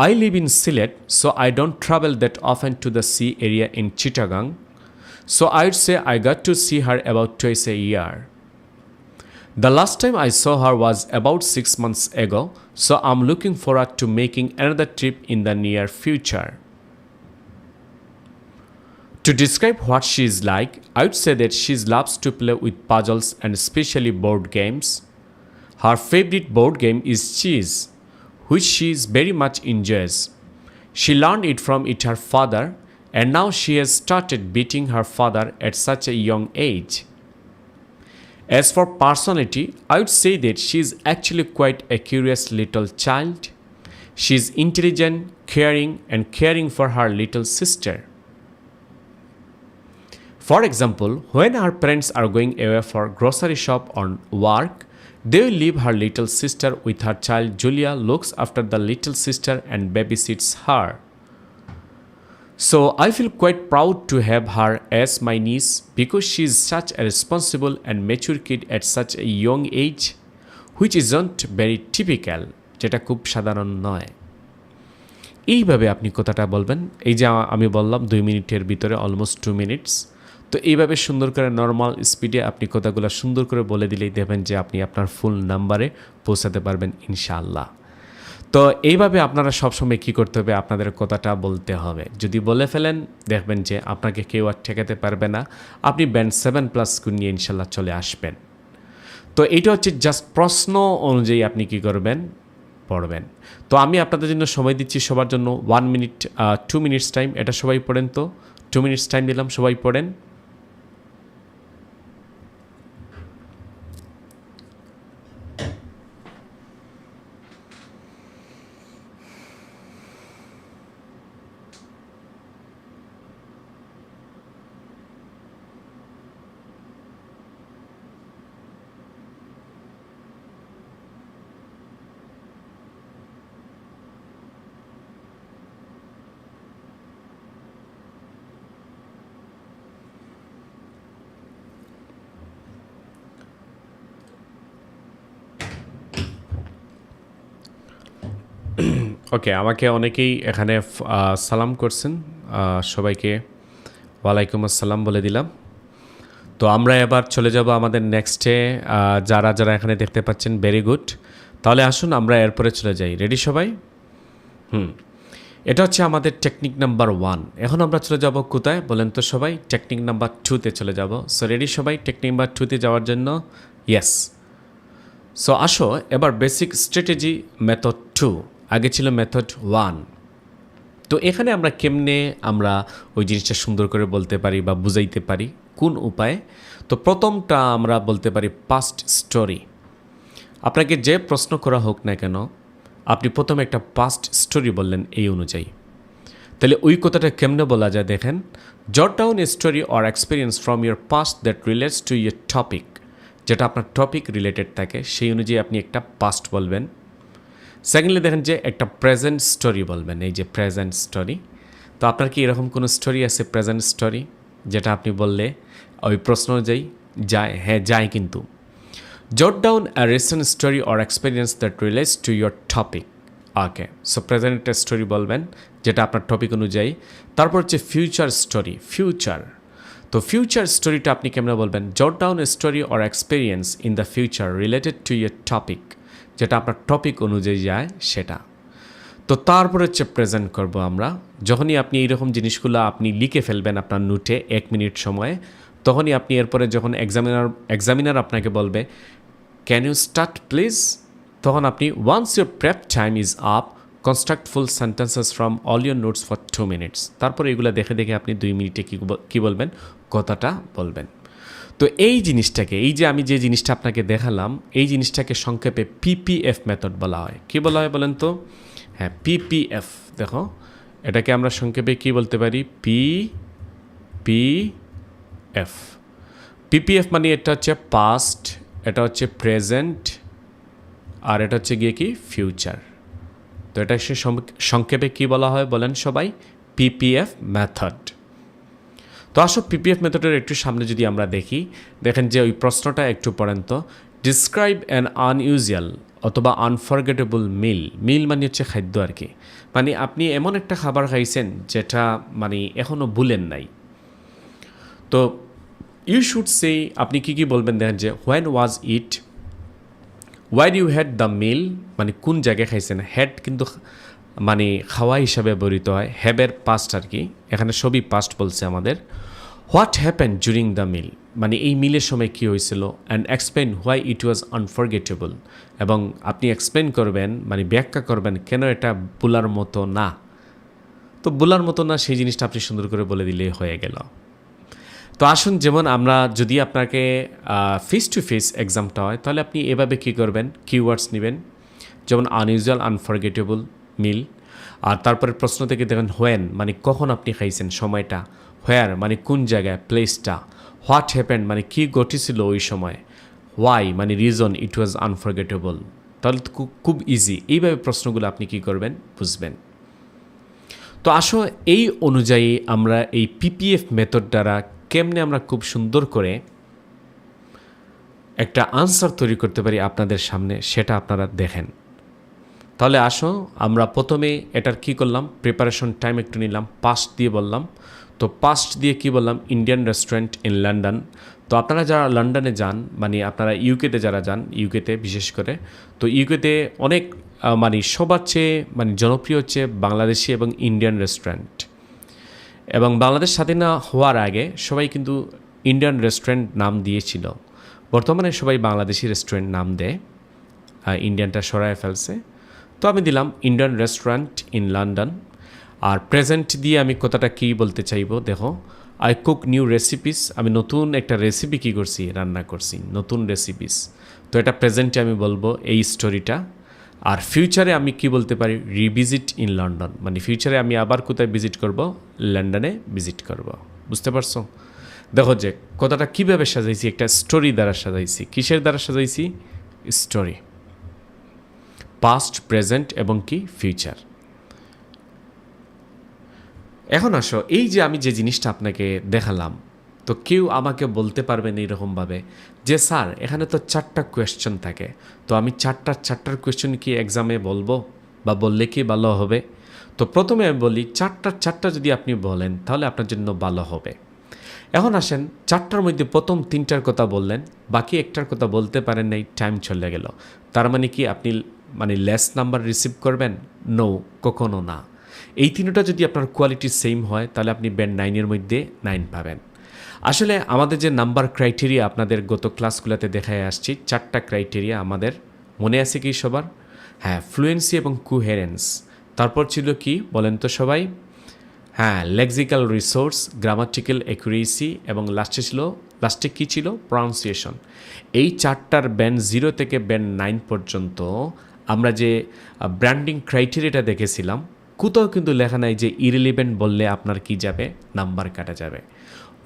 I live in Sylhet, so I don't travel that often to the sea area in Chittagong, so I'd say I got to see her about twice a year. The last time I saw her was about 6 months ago, so I'm looking forward to making another trip in the near future. To describe what she is like, I would say that she loves to play with puzzles and especially board games. Her favorite board game is chess, which she very much enjoys. She learned it from her father, and now she has started beating her father at such a young age. As for personality, I would say that she is actually quite a curious little child. She is intelligent, caring, and caring for her little sister. For example, when her parents are going away for grocery shop or work, they will leave her little sister with her child. Julia looks after the little sister and babysits her. So I feel quite proud to have her as my niece because she is such a responsible and mature kid at such a young age, which isn't very typical, যেটা খুব সাধারণ নয়। এইভাবে আপনি কথাটা বলবেন, এই যে আমি বললাম 2 মিনিটের ভিতরে, অলমোস্ট 2 মিনিটস। তো এইভাবে সুন্দর করে নর্মাল স্পিডে আপনি কথাগুলো সুন্দর করে বলে দিলেই দেখবেন যে আপনি আপনার ফুল নাম্বারে পৌঁছাতে পারবেন ইনশাআল্লাহ। তো এইভাবে আপনারা সবসময় কী করতে হবে, আপনাদের কথাটা বলতে হবে। যদি বলে ফেলেন দেখবেন যে আপনাকে কেউ আর ঠেকাতে পারবে না, আপনি ব্যান্ড 7+ স্কোর নিয়ে ইনশাল্লাহ চলে আসবেন। তো এইটা হচ্ছে জাস্ট প্রশ্ন অনুযায়ী আপনি কী করবেন, পড়বেন। তো আমি আপনাদের জন্য সময় দিচ্ছি সবার জন্য 1 মিনিট 2 মিনিটস টাইম, এটা সবাই পড়েন। তো 2 মিনিটস টাইম দিলাম, সবাই পড়েন। ওকে, আমাকে অনেকেই এখানে সালাম করছেন, সবাইকে ওয়ালাইকুম আসসালাম বলে দিলাম। তো আমরা এবার চলে যাব আমাদের নেক্সটে। যারা যারা এখানে দেখতে পাচ্ছেন ভেরি গুড। তাহলে আসুন আমরা এরপরে চলে যাই। রেডি সবাই? এটা হচ্ছে আমাদের টেকনিক নাম্বার 1। এখন আমরা চলে যাব কোথায় বলেন তো সবাই? টেকনিক নাম্বার 2তে চলে যাব। সো রেডি সবাই টেকনিক নাম্বার 2তে যাওয়ার জন্য? ইয়েস। সো আসো এবার বেসিক স্ট্র্যাটেজি মেথড 2, আগে ছিল মেথড 1। তো এখানে আমরা কেমনে আমরা ওই জিনিসটা সুন্দর করে বলতে পারি বা বুঝাইতে পারি, কোন উপায়ে? তো প্রথমটা আমরা বলতে পারি পাস্ট স্টোরি। আপনাকে যে প্রশ্ন করা হোক না কেন, আপনি প্রথমে একটা পাস্ট স্টোরি বললেন এই অনুযায়ী। তাহলে ওই কথাটা কেমনে বলা যায় দেখেন, জট down a story or experience from your past that relates to your topic. যেটা আপনার টপিক রিলেটেড থাকে সেই অনুযায়ী আপনি একটা পাস্ট বলবেন। সেকেন্ডলি দেখেন যে একটা প্রেজেন্ট স্টোরি বলবেন, এই যে প্রেজেন্ট স্টোরি। তো আপনার কি এরকম কোনো স্টোরি আছে প্রেজেন্ট স্টোরি যেটা আপনি বললে ওই প্রশ্ন অনুযায়ী যায়? হ্যাঁ যায় কিন্তু। জট down a recent story or experience that relates to your topic. Okay, so present story বলবেন যেটা আপনার টপিক অনুযায়ী। তারপর হচ্ছে ফিউচার স্টোরি, ফিউচার। তো ফিউচার স্টোরিটা আপনি কেমন বলবেন? জট down a story or experience in the future related to your topic, যেটা আপনার টপিক অনুযায়ী যায় সেটা। তো তারপর হচ্ছে প্রেজেন্ট করব আমরা। যখনই আপনি এইরকম জিনিসগুলো আপনি লিখে ফেলবেন আপনার নোটে 1 মিনিট সময়ে, তখনই আপনি এরপরে যখন এক্সামিনার আপনাকে বলবে ক্যান ইউ স্টার্ট প্লিজ, তখন আপনি once your prep time is up construct full sentences from all your notes for 2 minutes. তারপরে এগুলো দেখে দেখে আপনি 2 মিনিটে কী বলবেন, কথাটা বলবেন। তো এই জিনিসটাকে, এই যে আমি যে জিনিসটা আপনাকে দেখালাম, এই জিনিসটাকে সংক্ষেপে পিপিএফ মেথড বলা হয়। কী বলা হয় বলেন তো? হ্যাঁ, পিপিএফ। দেখো এটাকে আমরা সংক্ষেপে কী বলতে পারি? পিপিএফ। পিপিএফ মানে এটা হচ্ছে পাস্ট, এটা হচ্ছে প্রেজেন্ট, আর এটা হচ্ছে গিয়ে কি ফিউচার। তো এটা সে সংক্ষেপে কী বলা হয় বলেন সবাই? PPF method. তো আসো পিপিএফ মেথডের একটু সামনে যদি আমরা দেখি, দেখেন যে ওই প্রশ্নটা একটু পড়েন তো। ডিসক্রাইব অ্যান আনইউজুয়াল অথবা আনফরগেটেবল মিল। মিল মানে হচ্ছে খাদ্য আর কি, মানে আপনি এমন একটা খাবার খাইছেন যেটা মানে এখনও ভুলেন নাই। তো ইউ শুড সে, আপনি কী কী বলবেন দেখেন যে when was it, why you had the meal মানে কোন জায়গায় খাইছেন। হ্যাড কিন্তু মানে খাওয়া হিসাবে ব্যবহৃত হয়, হ্যাবের পাস্ট আর কি, এখানে সবই পাস্ট বলছে আমাদের। হোয়াট হ্যাপেন জুরিং দ্য মিল মানে এই মিলের সময় কী হয়েছিল। And explain why it was unforgettable, এবং আপনি এক্সপ্লেন করবেন মানে ব্যাখ্যা করবেন কেন এটা ভুলার মতো না। তো ভুলার মতো না সেই জিনিসটা আপনি সুন্দর করে বলে দিলে হয়ে গেল। তো আসুন, যেমন আমরা যদি আপনাকে ফেস টু ফেস এক্সামটা হয় তাহলে আপনি এভাবে কী করবেন, কিওয়ার্ডস নেবেন, যেমন আনইউজুয়াল, আনফরগেটেবল, মিল। আর তারপরে প্রশ্ন থেকে দেখেন হোয়েন মানে কখন আপনি খাইছেন, সময়টা। হোয়ার মানে কোন জায়গায়, প্লেসটা। হোয়াট হ্যাপেন্ড মানে কী ঘটেছিল ওই সময়। ওয়াই মানে রিজন ইট ওয়াজ আনফরগেটেবল। তাহলে তো খুব ইজি। এইভাবে প্রশ্নগুলো আপনি কী করবেন, বুঝবেন। তো আসো এই অনুযায়ী আমরা এই পিপিএফ মেথড দ্বারা কেমনে আমরা খুব সুন্দর করে একটা আনসার তৈরি করতে পারি আপনাদের সামনে, সেটা আপনারা দেখেন। তাহলে আসো আমরা প্রথমে এটার কি করলাম, প্রিপারেশন টাইম একটু নিলাম, পাস্ট দিয়ে বললাম। তো পাস্ট দিয়ে কি বললাম, ইন্ডিয়ান রেস্টুরেন্ট ইন লন্ডন। তো আপনারা যারা লন্ডনে যান, মানে আপনারা ইউকেতে যারা যান, ইউকেতে বিশেষ করে, তো ইউকেতে অনেক মানে সবার চেয়ে মানে জনপ্রিয় হচ্ছে বাংলাদেশি এবং ইন্ডিয়ান রেস্টুরেন্ট। এবং বাংলাদেশ স্বাধীন হওয়ার আগে সবাই কিন্তু ইন্ডিয়ান রেস্টুরেন্ট নাম দিয়েছিল, বর্তমানে সবাই বাংলাদেশি রেস্টুরেন্ট নাম দেয়, ইন্ডিয়ানটা সরায় ফেলছে। তো আমি দিলাম ইন্ডিয়ান রেস্টুরেন্ট ইন লন্ডন। আর প্রেজেন্ট দিয়ে আমি কথাটা কী বলতে চাইবো দেখো, আই কুক নিউ রেসিপিস, আমি নতুন একটা রেসিপি কী করছি, রান্না করছি, নতুন রেসিপিস। তো এটা প্রেজেন্টে আমি বলবো এই স্টোরিটা। আর ফিউচারে আমি কি বলতে পারি, রিভিজিট ইন লন্ডন, মানে ফিউচারে আমি আবার কোথায় ভিজিট করব, লন্ডনে ভিজিট করব। বুঝতে পারছো? দেখো যে কথাটা কীভাবে সাজাইছি, একটা স্টোরি দ্বারা সাজাইছি। কিসের দ্বারা সাজাইছি? স্টোরি। পাস্ট, প্রেজেন্ট এবং কি ফিউচার। এখন আসো, এই যে আমি যে জিনিসটা আপনাকে দেখালাম, তো কেউ আমাকে বলতে পারবেন এইরকমভাবে যে স্যার এখানে তো 4টা কোয়েশ্চেন থাকে, তো আমি চারটার কোয়েশ্চেন কি এক্সামে বলবো? বা বললে কি ভালো হবে? তো প্রথমে আমি বলি চারটা যদি আপনি বলেন তাহলে আপনার জন্য ভালো হবে। এখন আসেন, চারটার মধ্যে প্রথম তিনটার কথা বললেন, বাকি একটার কথা বলতে পারেন নাই, টাইম চলে গেল। তার মানে কি আপনি লেস নাম্বার রিসিভ করবেন? নো, কখনো না। এই তিনটা যদি আপনার কোয়ালিটি সেম হয় তাহলে আপনি ব্যান্ড 9-এর মধ্যে 9 পাবেন। আসলে আমাদের যে নাম্বার ক্রাইটেরিয়া আপনাদের গত ক্লাসগুলোতে দেখায় আসছি, চারটা ক্রাইটেরিয়া আমাদের মনে আছে কি সবার? হ্যাঁ, ফ্লুয়েন্সি এবং কোহেরেন্স। তারপর ছিল কি বলেন তো সবাই? হ্যাঁ, লেক্সিক্যাল রিসোর্স, গ্রামাটিক্যাল অ্যাকুরেসি এবং লাস্টে কী ছিল? প্রনাউন্সিয়েশন। এই চারটার ব্যান্ড 0 থেকে ব্যান্ড 9 পর্যন্ত আমরা যে ব্র্যান্ডিং ক্রাইটেরিয়াটা দেখেছিলাম, কোথাও কিন্তু লেখা নাই যে ইরিলিভেন্ট বললে আপনার কি যাবে? নাম্বার কাটা যাবে।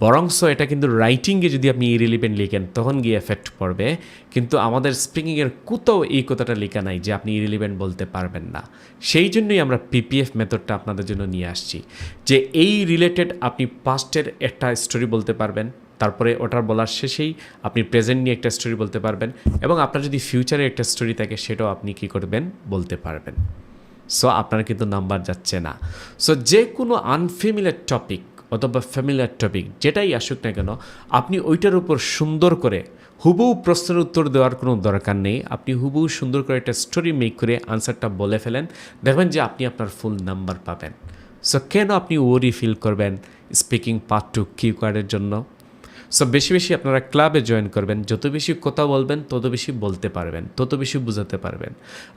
বরংস এটা কিন্তু রাইটিংয়ে যদি আপনি ইরিলিভেন্ট লিখেন তখন গিয়ে এফেক্ট পড়বে, কিন্তু আমাদের স্পিকিংয়ের কোথাও এই কথাটা লেখা নাই যে আপনি ইরিলিভেন্ট বলতে পারবেন না। সেই জন্যই আমরা পিপিএফ মেথডটা আপনাদের জন্য নিয়ে আসছি, যে এই রিলেটেড আপনি পাস্টের একটা স্টোরি বলতে পারবেন, তারপরে ওটার বলার শেষেই আপনি প্রেজেন্ট নিয়ে একটা স্টোরি বলতে পারবেন, এবং আপনার যদি ফিউচারে একটা স্টোরি থাকে সেটাও আপনি কী করবেন? বলতে পারবেন। সো আপনার কিন্তু নাম্বার যাচ্ছে না। সো যে কোনো আনফেমিলিয়ার টপিক অথবা ফ্যামিলিয়ার টপিক যেটাই আসুক না কেন, আপনি ওইটার উপর সুন্দর করে হুবহু প্রশ্নের উত্তর দেওয়ার কোনো দরকার নেই। আপনি হুবহু সুন্দর করে একটা স্টোরি মেক করে আনসারটা বলে ফেলেন, দেখবেন যে আপনি আপনার ফুল নাম্বার পাবেন। সো কেন আপনি ওরি ফিল করবেন স্পিকিং পার্ট 2 কিওয়ার্ডের জন্য? সো বেশি বেশি আপনারা ক্লাবে জয়েন করবেন, যত বেশি কথা বলবেন তত বেশি বলতে পারবেন, তত বেশি বোঝাতে পারবেন।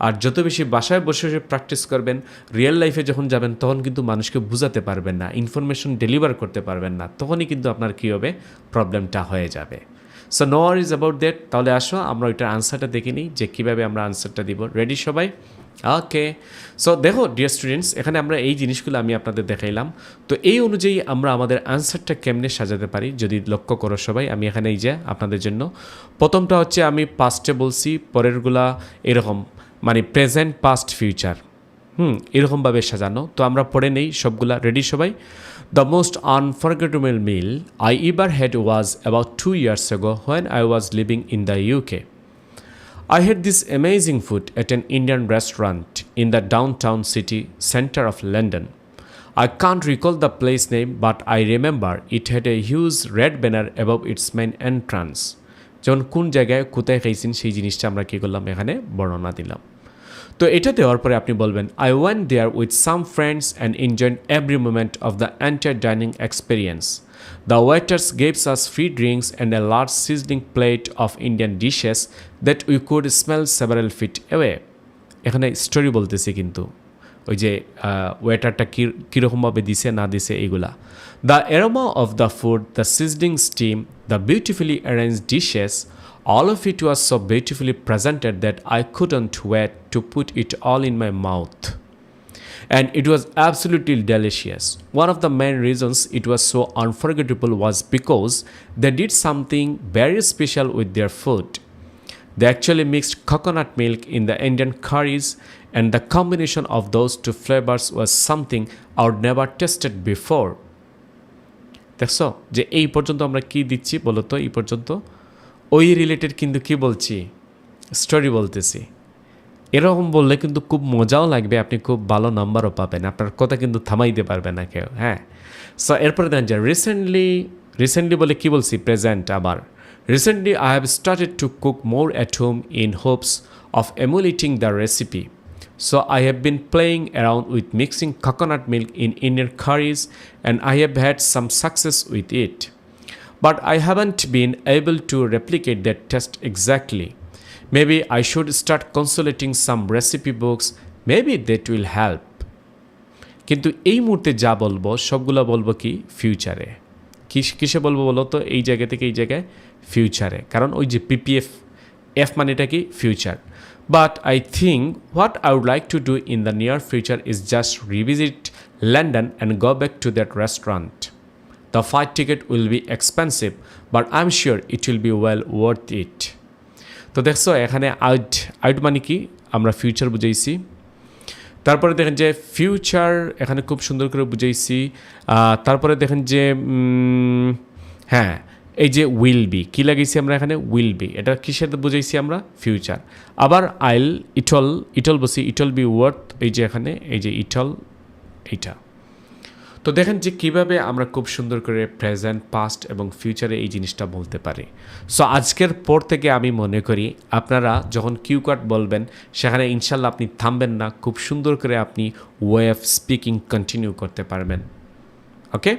আর যত বেশি বাসায় বসে বসে প্র্যাকটিস করবেন, রিয়েল লাইফে যখন যাবেন তখন কিন্তু মানুষকে বোঝাতে পারবেন না, ইনফরমেশন ডেলিভার করতে পারবেন না, তখনই কিন্তু আপনার কী হবে? প্রবলেমটা হয়ে যাবে। So no worries about that. তাহলে আসো আমরা ওইটার আনসারটা দেখে নিই যে কীভাবে আমরা আনসারটা দিব। রেডি সবাই? ওকে। সো দেখো ডিয়ার স্টুডেন্টস, এখানে আমরা এই জিনিসগুলো আমি আপনাদের দেখাইলাম। তো এই অনুযায়ী আমরা আমাদের আনসারটা কেমনে সাজাতে পারি যদি লক্ষ্য করো সবাই। আমি এখানে এই যে আপনাদের জন্য প্রথমটা হচ্ছে আমি পাস্টে বলছি, পরেরগুলা এরকম প্রেজেন্ট, পাস্ট, ফিউচার, এরকমভাবে সাজানো। তো আমরা পড়ে নেই সবগুলা। রেডি সবাই? The most unforgettable meal I ever had was about 2 years ago when I was living in the UK. I had this amazing food at an Indian restaurant in the downtown city center of London. I can't recall the place name, but I remember it had a huge red banner above its main entrance. যেমন কোন জায়গায় কোথায় খাইছেন সেই জিনিসটা আমরা কী করলাম? এখানে বর্ণনা দিলাম। তো এটা দেওয়ার পরে আপনি বলবেন, I went there with some friends and enjoyed every moment of the entire dining experience. The waiters gave us free drinks and a large sizzling plate of Indian dishes that we could smell several feet away. এখানে story বলতেছি, কিন্তু ওই যে ওয়েটারটা কীরকমভাবে দিছে না দিছে এইগুলা। The aroma of the food, the sizzling steam, the beautifully arranged dishes, all of it was so beautifully presented that I couldn't wait to put it all in my mouth. And it was absolutely delicious. One of the main reasons it was so unforgettable was because they did something very special with their food. They actually mixed coconut milk in the Indian curries, and the combination of those two flavors was something I would never tasted before. দেখছো যে এই পর্যন্ত আমরা কি দিচ্ছি বলো তো? এই পর্যন্ত ওই রিলেটেড কিন্তু কি বলছি? স্টোরি বলতেছি। এরকম বললে কিন্তু খুব মজাও লাগবে, আপনি খুব ভালো নাম্বারও পাবেন, আপনার কথা কিন্তু থামাইতে পারবে না কেউ। হ্যাঁ, সো এরপরে দেখেন যে রিসেন্টলি বলে কি বলছি? প্রেজেন্ট। আবার recently I have started to cook more at home in Hopes of emulating the recipe. So I have been playing around with mixing coconut milk in Indian curries, and I have had some success with it. But I haven't been able to replicate that taste exactly. Maybe I should start consulting some recipe books. Maybe that will help. কিন্তু এই মুহূর্তে যা বলবো সবগুলো বলবো কি? ফিউচারে। কিসে বলবো বলো তো? এই জায়গা থেকে এই জায়গায় ফিউচারে, কারণ ওই যে পিপিএফ, এফ মানেটা কি? Future. But I think what I would like to do in the near future is just revisit London and go back to that restaurant. The flight ticket will be expensive, but I'm sure it will be well worth it. তো দেখছো এখানে out মানে কি? আমরা future বুঝাইছি। তারপরে দেখেন যে future এখানে খুব সুন্দর করে বুঝাইছি। তারপরে দেখেন যে হ্যাঁ, এই যে উইল বি কী লাগাইছি আমরা এখানে উইল বি, এটা কিসের বুঝাইছি আমরা ফিউচার। আবার আইল ইটল বসি ইটল বি ওয়ার্থ, এই যে এখানে এই যে ইটল এইটা। তো দেখেন যে কিভাবে আমরা খুব সুন্দর করে প্রেজেন্ট, পাস্ট এবং ফিউচারে এই জিনিসটা বলতে পারি। সো আজকের পর থেকে আমি মনে করি আপনারা যখন কিউ কার্ড বলবেন সেখানে ইনশাল্লাহ আপনি থামবেন না, খুব সুন্দর করে আপনি ওয়ে অফ স্পিকিং কন্টিনিউ করতে পারবেন। ওকে,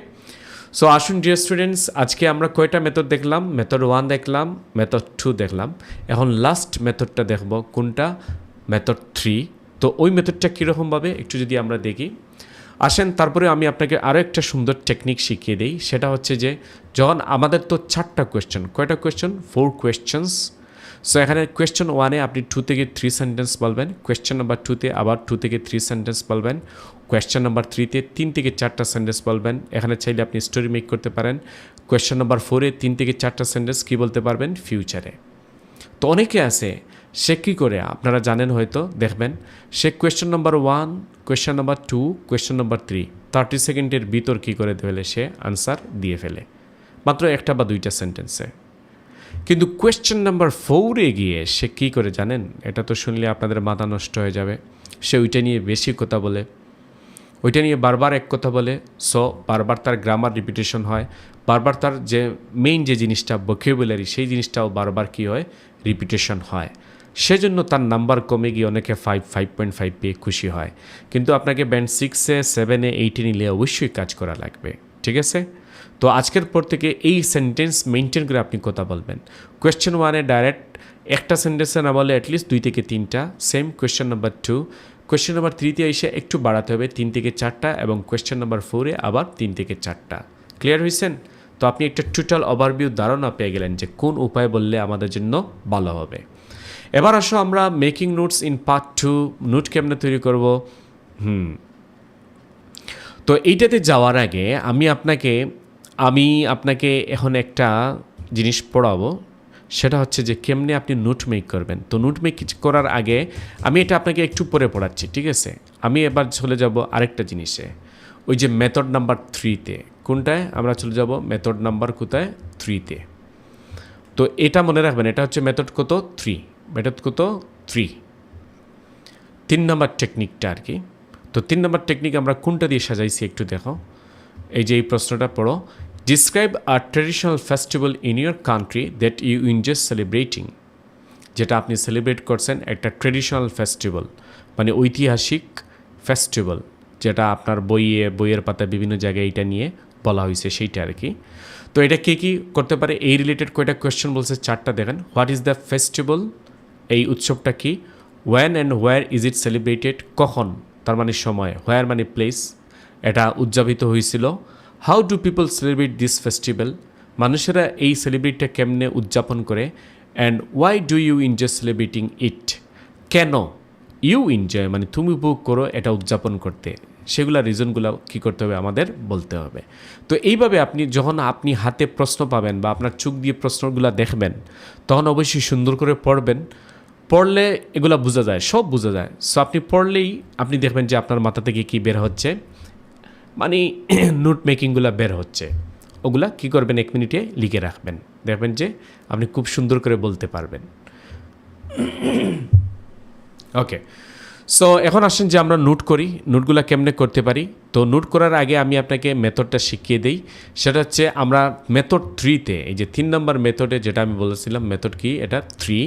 সো আসুন ডিয়ার স্টুডেন্টস, আজকে আমরা কয়টা মেথড দেখলাম? মেথড 1 দেখলাম, মেথড 2 দেখলাম, এখন লাস্ট মেথডটা দেখব কোনটা? মেথড 3। তো ওই মেথডটা কীরকমভাবে একটু যদি আমরা দেখি, আসেন তারপরে আমি আপনাকে আরও একটা সুন্দর টেকনিক শিখিয়ে দিই। সেটা হচ্ছে যে যখন আমাদের তো 4টা কোয়েশ্চেন, কয়টা কোয়েশ্চেন? 4 কোয়েশ্চেন্স। সো এখানে কোয়েশ্চেন 1-এ আপনি 2 থেকে 3 সেন্টেন্স বলবেন, কোয়েশ্চেন নাম্বার 2-তে আবার 2 থেকে 3 সেন্টেন্স বলবেন, কোয়েশ্চেন নাম্বার 3-তে 3 থেকে 4টা সেন্টেন্স বলবেন। এখানে চাইলে আপনি স্টোরি মেক করতে পারেন। কোয়েশ্চেন নাম্বার 4-এ 3 থেকে 4টা সেন্টেন্স কী বলতে পারবেন? ফিউচারে। তো অনেকে আছে সে কী করে, আপনারা জানেন হয়তো, দেখবেন সে question number 1, question number 2, question number 3 30 সেকেন্ডের ভিতর কী করে ফেলে, সে আনসার দিয়ে ফেলে মাত্র 1টা বা 2টা সেন্টেন্সে। কিন্তু কোয়েশ্চেন নাম্বার 4-এ গিয়ে সে কী করে জানেন? এটা তো শুনলে আপনাদের মাথা নষ্ট হয়ে যাবে। সে ওইটা নিয়ে বেশি কথা বলে, ওইটা নিয়ে বারবার এক কথা বলে। সো বারবার তার গ্রামার রিপিটেশন হয়, বারবার তার যে মেইন যে জিনিসটা ভোকাবুলারি সেই জিনিসটাও বারবার কী হয়, রিপিটেশন হয়। সেজন্য তার নাম্বার কমে গিয়ে অনেকে 5.5 পেয়ে খুশি হয়। কিন্তু আপনাকে ব্যান্ড 6-এ 7-এ 8-এ নিলে অবশ্যই কাজ করা লাগবে, ঠিক আছে? তো আজকের পর থেকে এই সেন্টেন্স মেনটেন করে আপনি কথা বলবেন। কোয়েশ্চেন 1-এ ডাইরেক্ট একটা সেন্টেন্সে না বলে অ্যাটলিস্ট 2 থেকে 3টা। Same question number 2, question number 3-তে এসে একটু বাড়াতে হবে 3 থেকে 4টা, এবং কোয়েশ্চেন নাম্বার 4-এ আবার 3 থেকে 4টা। ক্লিয়ার হয়েছেন? তো আপনি একটা টোটাল ওভারভিউ ধারণা পেয়ে গেলেন যে কোন উপায় বললে আমাদের জন্য ভালো হবে। এবার আসো আমরা making notes in part 2, note কেমনে তৈরি করব। তো এইটাতে যাওয়ার আগে আমি আপনাকে এখন একটা জিনিস পড়াবো, সেটা হচ্ছে যে কেমনে আপনি নোট মেক করবেন। তো নোট মেক করার আগে আমি এটা আপনাকে একটু পরে পড়াচ্ছি, ঠিক আছে? আমি এবার চলে যাব আরেকটা জিনিসে, ওই যে মেথড নাম্বার 3-তে। কোনটায় আমরা চলে যাব? মেথড নাম্বার কোথায়? 3-তে। তো এটা মনে রাখবেন, এটা হচ্ছে মেথড কত? 3। মেথড কত? 3, 3 নম্বর টেকনিকটা আর কি। তো 3 নম্বর টেকনিক আমরা কোনটা দিয়ে সাজাইছি একটু দেখো। এই যে এই প্রশ্নটা পড়ো, describe a traditional festival in your country that you enjoy celebrating. যেটা আপনি সেলিব্রেট করছেন একটা ট্রেডিশনাল ফেস্টিভ্যাল, মানে ঐতিহাসিক ফেস্টিভ্যাল, যেটা আপনার বইয়ের পাতা বিভিন্ন জায়গায় এটা নিয়ে বলা হয়েছে সেইটা আর কি। তো এটা কে কী করতে পারে? এই রিলেটেড কয়টা কোয়েশ্চেন বলছে? 4টা দেখেন। What is the festival? এই উৎসবটা কি? When and where is it celebrated? কখন, তার মানে সময়। হোয়ার মানে প্লেস, এটা উদযাপিত হয়েছিল। How do people celebrate this festival? মানুষেরা এই সেলিব্রেটটা কেমনে উদযাপন করে। And why do you enjoy celebrating it? কেন ইউ এনজয় মানে তুমি উপভোগ করো এটা উদযাপন করতে, সেগুলো রিজনগুলো কী করতে হবে আমাদের বলতে হবে। তো এইভাবে যখন আপনি হাতে প্রশ্ন পাবেন বা আপনার চোখ দিয়ে প্রশ্নগুলো দেখবেন, তখন অবশ্যই সুন্দর করে পড়বেন। পড়লে এগুলো বোঝা যায়, সব বোঝা যায়। সো আপনি পড়লেই আপনি দেখবেন যে আপনার মাথা থেকে কী বের হচ্ছে, মানে নোট মেকিংগুলো বের হচ্ছে। ওগুলা কী করবেন? 1 মিনিটে লিখে রাখবেন, দেখবেন যে আপনি খুব সুন্দর করে বলতে পারবেন। ওকে, সো এখন আসেন যে আমরা নোট করি, নোটগুলো কেমনে করতে পারি। তো নোট করার আগে আমি আপনাকে মেথডটা শিখিয়ে দিই। সেটা হচ্ছে আমরা মেথড 3-তে, এই যে 3 নম্বর মেথডে যেটা আমি বলেছিলাম, মেথড কি? এটা 3।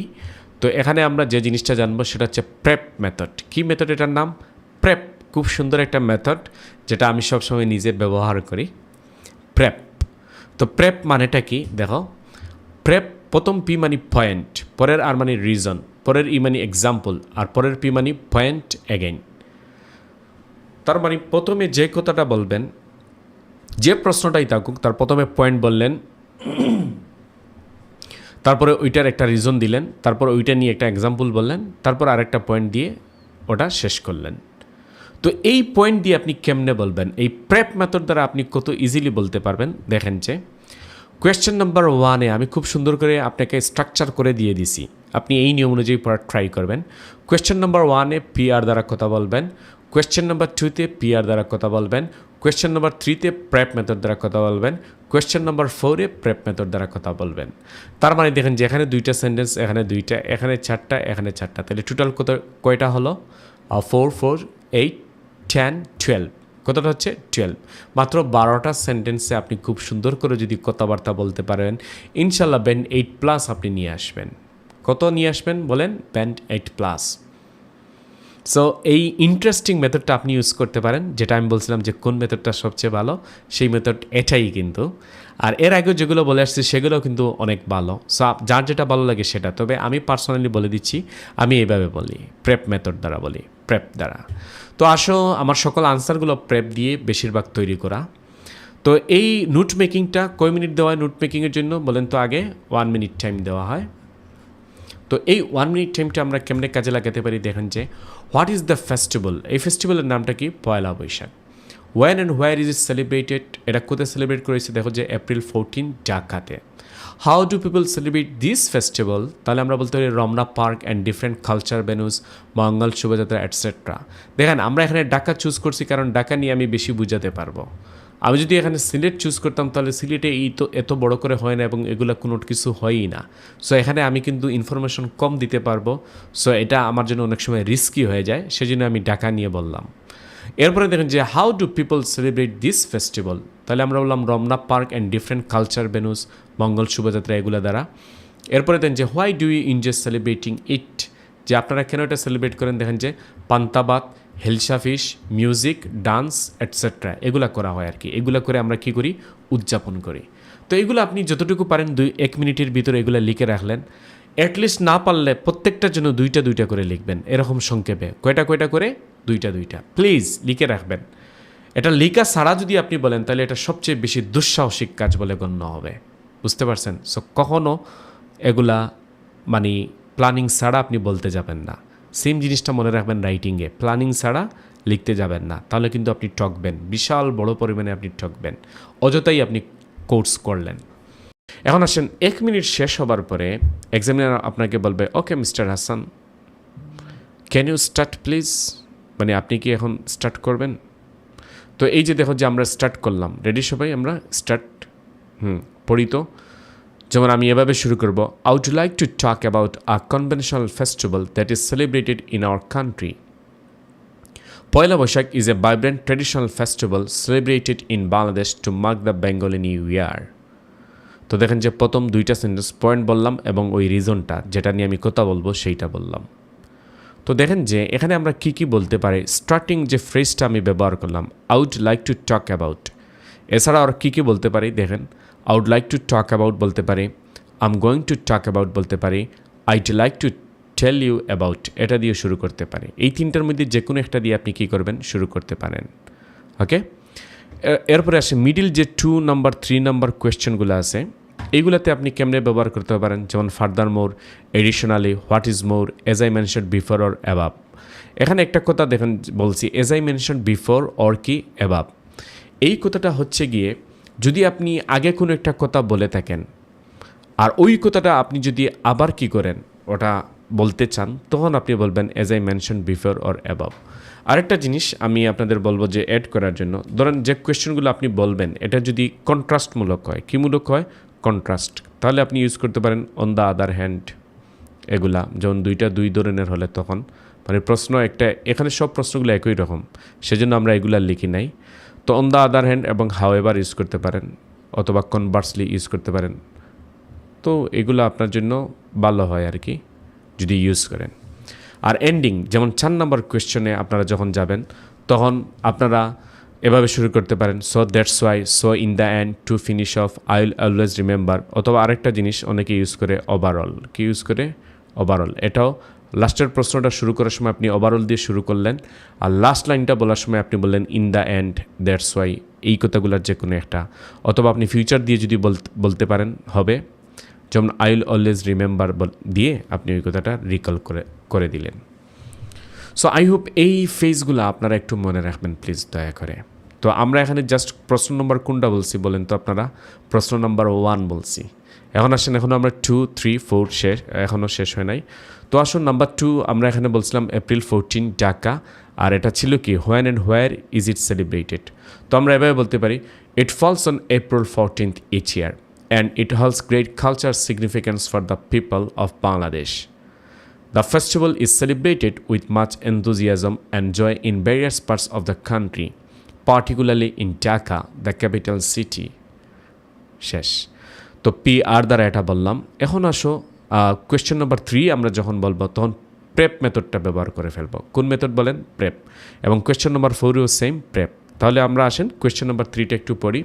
তো এখানে আমরা যে জিনিসটা জানবো সেটা হচ্ছে প্রেপ মেথড। কি মেথড? এটার নাম প্রেপ। খুব সুন্দর একটা মেথড যেটা আমি সবসময় নিজে ব্যবহার করি, প্রেপ। তো প্রেপ মানেটা কি দেখো। প্রেপ, প্রথম পি মানে পয়েন্ট, পরের আর মানে রিজন, পরের ই মানে এক্সাম্পল, আর পরের পি মানে পয়েন্ট অ্যাগেইন। তার মানে প্রথমে যে কথাটা বলবেন, যে প্রশ্নটাই থাকুক, তার প্রথমে পয়েন্ট বললেন, তারপরে ওইটার একটা রিজন দিলেন, তারপর ওইটা নিয়ে একটা এক্সাম্পল বললেন, তারপর আরেকটা পয়েন্ট দিয়ে ওটা শেষ করলেন। তো এই পয়েন্ট দিয়ে আপনি কেমনে বলবেন? এই প্রেপ মেথড দ্বারা আপনি কত ইজিলি বলতে পারবেন। দেখেন যে কোয়েশ্চেন নাম্বার 1-এ আমি খুব সুন্দর করে আপনাকে স্ট্রাকচার করে দিয়ে দিছি, আপনি এই নিয়ম অনুযায়ী পড়ার ট্রাই করবেন। কোয়েশ্চেন নাম্বার 1-এ পিআর দ্বারা কথা বলবেন, কোয়েশ্চেন নাম্বার 2-তে পিআর দ্বারা কথা বলবেন, কোয়েশ্চেন নাম্বার 3-তে প্রেপ মেথড দ্বারা কথা বলবেন, কোয়েশ্চেন নাম্বার 4-এ প্রেপ মেথড দ্বারা কথা বলবেন। তার মানে দেখেন যে এখানে 2টা সেন্টেন্স, এখানে 2টা, এখানে 4টা, এখানে 4টা, তাহলে টোটাল কয়টা হলো? 4 4 8 10 12, কতটা হচ্ছে? 12। মাত্র 12টা সেন্টেন্সে আপনি খুব সুন্দর করে যদি কথাবার্তা বলতে পারেন, ইনশাল্লাহ ব্যান্ড 8+ আপনি নিয়ে আসবেন। কত নিয়ে আসবেন বলেন? ব্যান্ড 8+। সো এই ইন্টারেস্টিং মেথডটা আপনি ইউজ করতে পারেন, যেটা আমি বলছিলাম যে কোন মেথডটা সবচেয়ে ভালো, সেই মেথড এটাই কিন্তু। আর এর আগেও যেগুলো বলে আসছি সেগুলো কিন্তু অনেক ভালো। সো যার যেটা ভালো লাগে সেটা। তবে আমি পার্সোনালি বলে দিচ্ছি, আমি এইভাবে বলি, প্রেপ মেথড দ্বারা বলি, প্রেপ দ্বারা। তো আসো, আমার সকল আনসারগুলো প্রেপ দিয়ে বেশিরভাগ তৈরি করা। তো এই নোট মেকিংটা কয় মিনিট দেওয়া হয় নোট মেকিংয়ের জন্য বলেন তো? আগে 1 মিনিট টাইম দেওয়া হয়। তো এই 1 মিনিট টাইমটা আমরা কেমনে কাজে লাগাতে পারি? দেখেন যে হোয়াট ইজ দ্য ফেস্টিভ্যাল, এই ফেস্টিভ্যালের নামটা কি? Poila Baishakh. When and where is it celebrated, এটা কোথায় সেলিব্রেট করেছে? দেখো যে April 14 ঢাকাতে। How do people celebrate this festival, তাহলে আমরা বলতে পারি Ramna park and different culture venues, Mangal Shobhajatra etcetera. দেখেন আমরা এখানে ঢাকা চুজ করছি কারণ ঢাকা নিয়ে আমি বেশি বুঝাতে পারবো। আমি যদি এখানে সিলেট চুজ করতাম তাহলে সিলেটে এই তো এত বড় করে হয় না এবং এগুলো কোনো কিছু হয়ই না। সো এখানে আমি কিন্তু ইনফরমেশন কম দিতে পারবো। সো এটা আমার জন্য অনেক সময় রিস্কি হয়ে যায়, সেজন্য আমি ঢাকা নিয়ে বললাম। এরপরে দেখেন যে how do people celebrate this festival, তাহলে আমরা বললাম Ramna park and different culture venues, Mangal Shobhajatra, এগুলো দ্বারা। এরপরে দেখেন যে why do you enjoy celebrating it, যে আপনারা কেন এটা সেলিব্রেট করেন? দেখেন যে pantabhat, hilsa fish, music, dance etcetera, এগুলা করা হয় আর কি। এগুলো করে আমরা কি করি? উদযাপন করি। তো এগুলো আপনি যতটুকু পারেন 1 মিনিটের ভিতরে এগুলো লিখে রাখলেন। অ্যাটলিস্ট না পারলে প্রত্যেকটার জন্য 2টা 2টা করে লিখবেন, এরকম সংক্ষেপে। কয়টা করে? 2টা 2টা প্লিজ লিখে রাখবেন। এটা লেখা ছাড়া যদি আপনি বলেন তাহলে এটা সবচেয়ে বেশি দুঃসাহসিক কাজ বলে গণ্য হবে। বুঝতে পারছেন? সো কখনও এগুলা মানে প্ল্যানিং ছাড়া আপনি বলতে যাবেন না। সেম জিনিসটা মনে রাখবেন রাইটিংয়ে, প্ল্যানিং ছাড়া লিখতে যাবেন না, তাহলে কিন্তু আপনি ঠকবেন, বিশাল বড় পরিমাণে আপনি ঠকবেন, অযথাই আপনি কোর্স করলেন। এখন আসেন, 1 মিনিট শেষ হবার পরে এক্সামিনার আপনাকে বলবে, okay mister Hasan, can you start please, মানে আপনি কি এখন স্টার্ট করবেন? তো এই যে দেখো যে আমরা স্টার্ট করলাম, রেডি সবাই? আমরা স্টার্ট পড়ি তো। যেমন আমি এভাবে শুরু করব, I would like to talk about a conventional festival that is celebrated in our country. Poila Boishakh is a vibrant traditional festival celebrated in Bangladesh to mark the Bengali new year. তো দেখেন যে প্রথম 2টা সেন্টেন্স পয়েন্ট বললাম এবং ওই রিজনটা যেটা নিয়ে আমি কথা বলবো সেইটা বললাম। তো দেখেন যে এখানে আমরা কি কি বলতে পারি। স্টার্টিং যে ফ্রেজটা আমি ব্যবহার করলাম, I would like to talk about, এছাড়া আর কী কী বলতে পারি দেখেন। I would like to talk about বলতে পারি, I am going to talk about বলতে পারি, I'd like to tell you about, এটা দিয়ে শুরু করতে পারি। এই 3টার মধ্যে যে কোনো একটা দিয়ে আপনি কী করবেন? শুরু করতে পারেন। ওকে, এরপরে আসে মিডিল যে 2 নাম্বার 3 নাম্বার কোয়েশ্চেনগুলো আছে, এইগুলাতে আপনি কেমনে ব্যবহার করতে পারেন? যেমন further more, additionally, what is more, age I mention before or অ্যাবাব। এখানে একটা কথা দেখেন বলছি, age I mention before or কি অ্যাবাব। এই কথাটা হচ্ছে গিয়ে যদি আপনি আগে কোনো একটা কথা বলে থাকেন আর ওই কথাটা আপনি যদি আবার কি করেন ওটা বলতে চান, তখন আপনি বলবেন age I mention before or অ্যাবাব। আরেকটা জিনিস আমি আপনাদের বলবো যে অ্যাড করার জন্য, ধরেন যে কোয়েশ্চেনগুলো আপনি বলবেন এটা যদি কন্ট্রাস্টমূলক হয়, কী মূলক হয়? কন্ট্রাস্ট, তাহলে আপনি ইউজ করতে পারেন অন দ্য আদার হ্যান্ড। এগুলা যেমন 2টা 2 ধরনের হলে তখন মানে প্রশ্ন একটা, এখানে সব প্রশ্নগুলো একই রকম, সেজন্য আমরা এগুলা লিখি নাই। তো অন দ্য আদার হ্যান্ড এবং হাউএভার ইউজ করতে পারেন, অথবা কনভার্সলি ইউজ করতে পারেন। তো এগুলো আপনার জন্য ভালো হয় আর কি যদি ইউজ করেন। আর এন্ডিং, যেমন 4 নাম্বার কোয়েশ্চনে আপনারা যখন যাবেন তখন আপনারা এভাবে শুরু করতে পারেন, so that's why, so in the and, to finish of, I will always remember. অথবা আরেকটা জিনিস অনেকে ইউজ করে ওভারঅল, কি ইউজ করে? ওভারঅল। এটাও লাস্টের প্রশ্নটা শুরু করার সময় আপনি ওভারঅল দিয়ে শুরু করলেন, আর লাস্ট লাইনটা বলার সময় আপনি বললেন in the and, that's why, এই কথাগুলোর যে কোনো একটা। অথবা আপনি ফিউচার দিয়ে যদি বলতে পারেন হবে, যেমন আই উইল অলওয়েজ রিমেম্বার দিয়ে আপনি ওই কথাটা রিকল করে দিলেন। সো আই হোপ এই ফেজগুলো আপনারা একটু মনে রাখবেন প্লিজ দয়া করে। তো আমরা এখানে জাস্ট প্রশ্ন নম্বর কোনটা বলছি বলেন তো আপনারা? প্রশ্ন নম্বর 1 বলছি। এখন আসেন, এখনও আমরা 2, 3, 4 শেষ, এখনও শেষ হয় নাই। তো আসুন নাম্বার 2, আমরা এখানে বলছিলাম এপ্রিল 14 ঢাকা, আর এটা ছিল কি when and where is it celebrated. তো আমরা এভাবে বলতে পারি it falls on April 14th each year and it holds great cultural significance for the people of Bangladesh. The festival is celebrated with much enthusiasm and joy in various parts of the country, particularly in Dhaka, the capital city. শেষ। তো PR দ্বারা এটা বললাম। এখন আসো question number 3 আমরা যখন বলবো তখন প্রেপ মেথডটা ব্যবহার করে ফেলবো। কোন মেথড বলেন? প্রেপ। এবং কোয়েশ্চেন নাম্বার 4ও সেম প্রেপ। তাহলে আমরা আসেন কোয়েশ্চেন নাম্বার 3টা একটু পড়ি।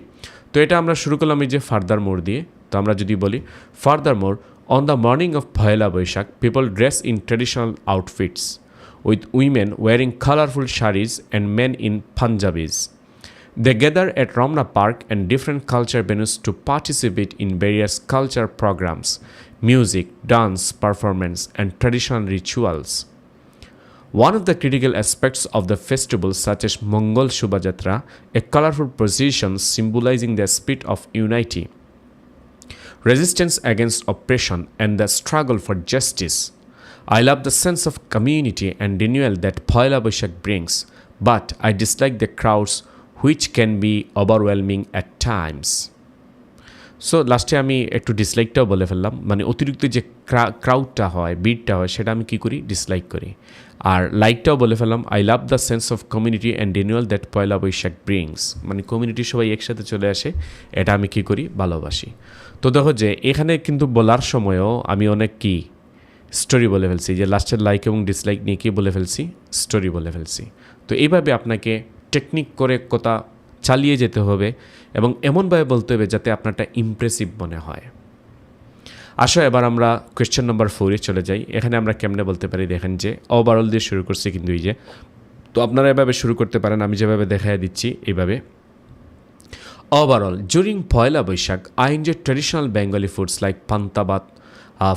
তো এটা আমরা শুরু করলাম এই যে ফার্দার মোর দিয়ে। তো আমরা যদি বলি further more, on the morning of Pahela Boishakh, people dress in traditional outfits, with women wearing colorful saris and men in Punjabis. They gather at Ramna Park and different culture venues to participate in various culture programs, music, dance, performance, and traditional rituals. One of the critical aspects of the festival, such as Mongol Shubhajatra, a colorful procession symbolizing the spirit of unity, resistance against oppression, and the struggle for justice. I love the sense of community and renewal that Pahela Boishakh brings, but I dislike the crowds which can be overwhelming at times. So লাস্টে আমি একটু ডিসলাইকটাও বলে ফেললাম, মানে অতিরিক্ত যে ক্রাউডটা হয়, ভিড়টা হয়, সেটা আমি কী করি? ডিসলাইক করি। আর লাইকটাও বলে ফেললাম, I love the sense of community and renewal that Poila Boishakh brings, মানে কমিউনিটি সবাই একসাথে চলে আসে, এটা আমি কী করি? ভালোবাসি। তো দেখো যে এখানে কিন্তু বলার সময়ও আমি অনেক কি স্টোরি বলে ফেলছি, যে লাস্টের লাইক এবং ডিসলাইক নিয়ে কী বলে ফেলছি? স্টোরি বলে ফেলছি। তো এইভাবে আপনাকে টেকনিক করে কথা চালিয়ে যেতে হবে এবং এমনভাবে বলতে হবে যাতে আপনারটা ইমপ্রেসিভ মনে হয়। আসো এবার আমরা কোয়েশ্চেন নাম্বার 4-এ চলে যাই। এখানে আমরা কেমনে বলতে পারি দেখেন, যে ওভারঅল দিয়ে শুরু করছি কিন্তু এই যে, তো আপনারা এভাবে শুরু করতে পারেন, আমি যেভাবে দেখাই দিচ্ছি এইভাবে। Overall, during Pahela Boishakh, I enjoy traditional Bengali foods like pantabat,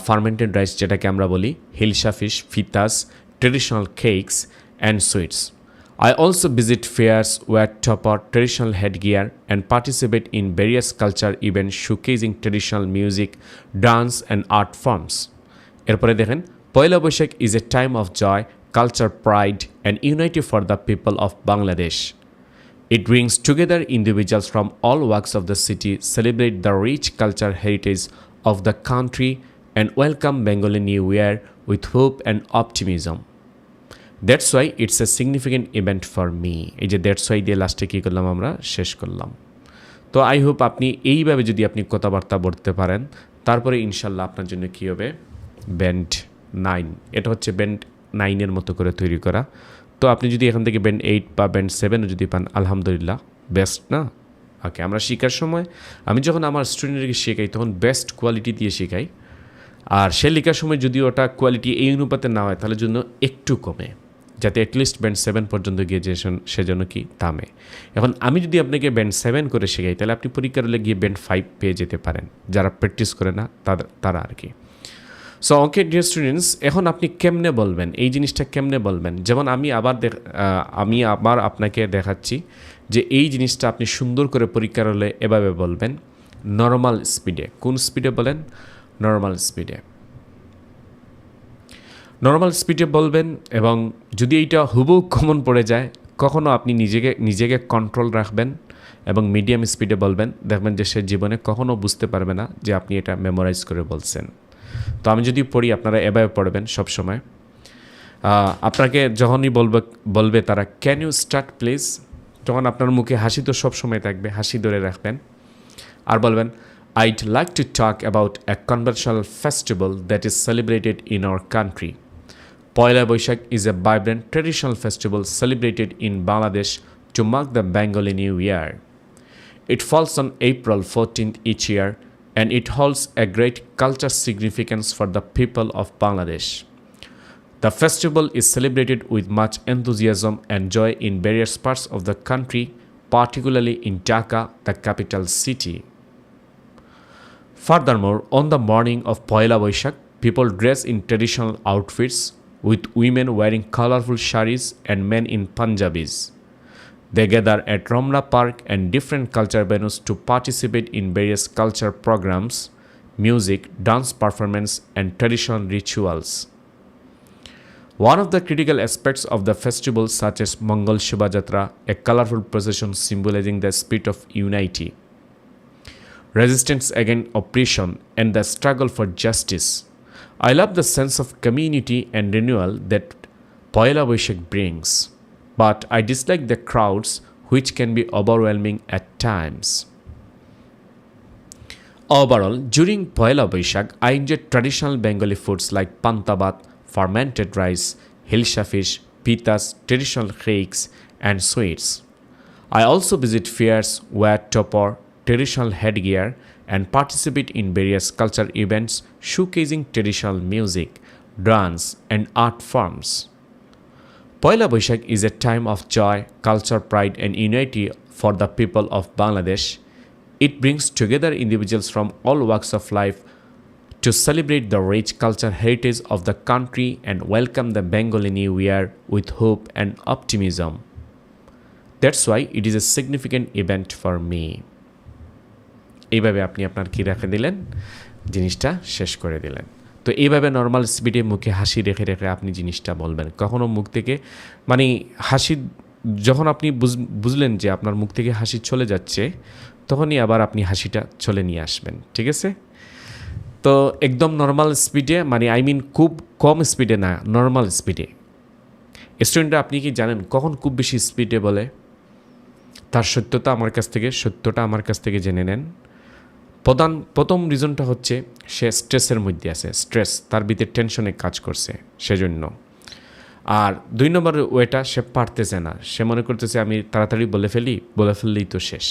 fermented rice যেটাকে আমরা বলি, hilsa fish, pithas, traditional cakes and sweets. I also visit fairs, wear topper, traditional headgear, and participate in various culture events showcasing traditional music, dance, and art forms. এরপরে দেখেন, Pahela Boishakh is a time of joy, culture, pride, and unity for the people of Bangladesh. It brings together individuals from all walks of the city, celebrate the rich cultural heritage of the country, and welcome Bengali New Year with hope and optimism. That's why it's a significant event for me. এই যে that's why দিয়ে লাস্টে কী করলাম? আমরা শেষ করলাম। তো I hope আপনি এইভাবে যদি আপনি কথাবার্তা বলতে পারেন, তারপরে ইনশাল্লাহ আপনার জন্য কী হবে? ব্যান্ড 9। এটা হচ্ছে ব্যান্ড 9-এর মতো করে তৈরি করা। তো আপনি যদি এখান থেকে ব্যান্ড 8 বা ব্যান্ড 7-ও যদি পান, আলহামদুলিল্লাহ, বেস্ট না? ওকে, আমরা শেখার সময় আমি যখন আমার স্টুডেন্টদেরকে শেখাই তখন বেস্ট কোয়ালিটি দিয়ে শেখাই, আর সে লেখার সময় যদি ওটা কোয়ালিটি এই অনুপাতে না হয় তাহলে জন্য একটু কমে, যাতে অ্যাটলিস্ট ব্যান্ড 7 পর্যন্ত গিয়ে যে সেজন্য কি থামে। এখন আমি যদি আপনাকে ব্যান্ড 7 করে শেখাই তাহলে আপনি পরীক্ষার হলে গিয়ে ব্যান্ড 5 পেয়ে যেতে পারেন, যারা প্র্যাকটিস করে না তারা আর কি। সো ওকে ডিয়ার স্টুডেন্টস, এখন আপনি কেমনে বলবেন এই জিনিসটা? কেমনে বলবেন? যেমন আমি আবার আপনাকে দেখাচ্ছি যে এই জিনিসটা আপনি সুন্দর করে পরীক্ষার হলে এভাবে বলবেন, নর্মাল স্পিডে। কোন স্পিডে বলেন? নর্মাল স্পিডে। নর্মাল স্পিডে বলবেন, এবং যদি এইটা হুবহু কমন পড়ে যায়, কখনও আপনি নিজেকে কন্ট্রোল রাখবেন এবং মিডিয়াম স্পিডে বলবেন, দেখবেন যে সে জীবনে কখনও বুঝতে পারবে না যে আপনি এটা মেমোরাইজ করে বলছেন। তো আমি যদি পড়ি, আপনারা এভাবে পড়বেন সবসময়। আপনাকে যখনই বলবে তারা ক্যান ইউ স্টার্ট প্লিজ, তখন আপনার মুখে হাসি তো সবসময় থাকবে, হাসি ধরে রাখবেন আর বলবেন, I'd like to talk about a conventional festival that is celebrated in our country. Pahela Boishakh is a vibrant traditional festival celebrated in Bangladesh to mark the Bengali New Year. It falls on April 14th each year, and it holds a great cultural significance for the people of Bangladesh. The festival is celebrated with much enthusiasm and joy in various parts of the country, particularly in Dhaka, the capital city. Furthermore, on the morning of Pahela Boishakh, people dress in traditional outfits, with women wearing colorful saris and men in Punjabis. They gather at Ramna Park and different culture venues to participate in various culture programs, music, dance performance, and traditional rituals. One of the critical aspects of the festival, such as Mongol Shobhajatra, a colorful procession symbolizing the spirit of unity, resistance against oppression, and the struggle for justice. I love the sense of community and renewal that Poila Boishakh brings, but I dislike the crowds, which can be overwhelming at times. Overall, during Poila Boishakh, I enjoy traditional Bengali foods like pantabat, fermented rice, hilsha fish, pitas, traditional cakes, and sweets. I also visit fairs, wear topor, traditional headgear, and participate in various cultural events showcasing traditional music, dance, and art forms. Poila Boishakh is a time of joy, culture, pride, and unity for the people of Bangladesh. It brings together individuals from all walks of life to celebrate the rich cultural heritage of the country and welcome the Bengali New Year with hope and optimism. That's why it is a significant event for me. এইভাবে আপনি আপনার কি রেখে দিলেন, জিনিসটা শেষ করে দিলেন। তো এইভাবে নর্মাল স্পিডে মুখে হাসি রেখে রেখে আপনি জিনিসটা বলবেন। কখনো মুখ থেকে মানে হাসি যখন আপনি বুঝলেন যে আপনার মুখ থেকে হাসি চলে যাচ্ছে, তখনই আবার আপনি হাসিটা চলে নিয়ে আসবেন, ঠিক আছে? তো একদম নর্মাল স্পিডে, মানে আই মিন খুব কম স্পিডে না, নর্মাল স্পিডে। স্টুডেন্টরা আপনি কি জানেন কখন খুব বেশি স্পিডে বলে? তার সত্যতা আমার কাছ থেকে জেনে নেন। প্রথম রিজনটা হচ্ছে সে স্ট্রেসের মধ্যে আছে, স্ট্রেস তার ভিতরে টেনশনে কাজ করছে সেজন্য। আর 2 নম্বর ওয়েটা সে পারতেছে না, সে মনে করতেছে আমি তাড়াতাড়ি বলে ফেললেই তো শেষ।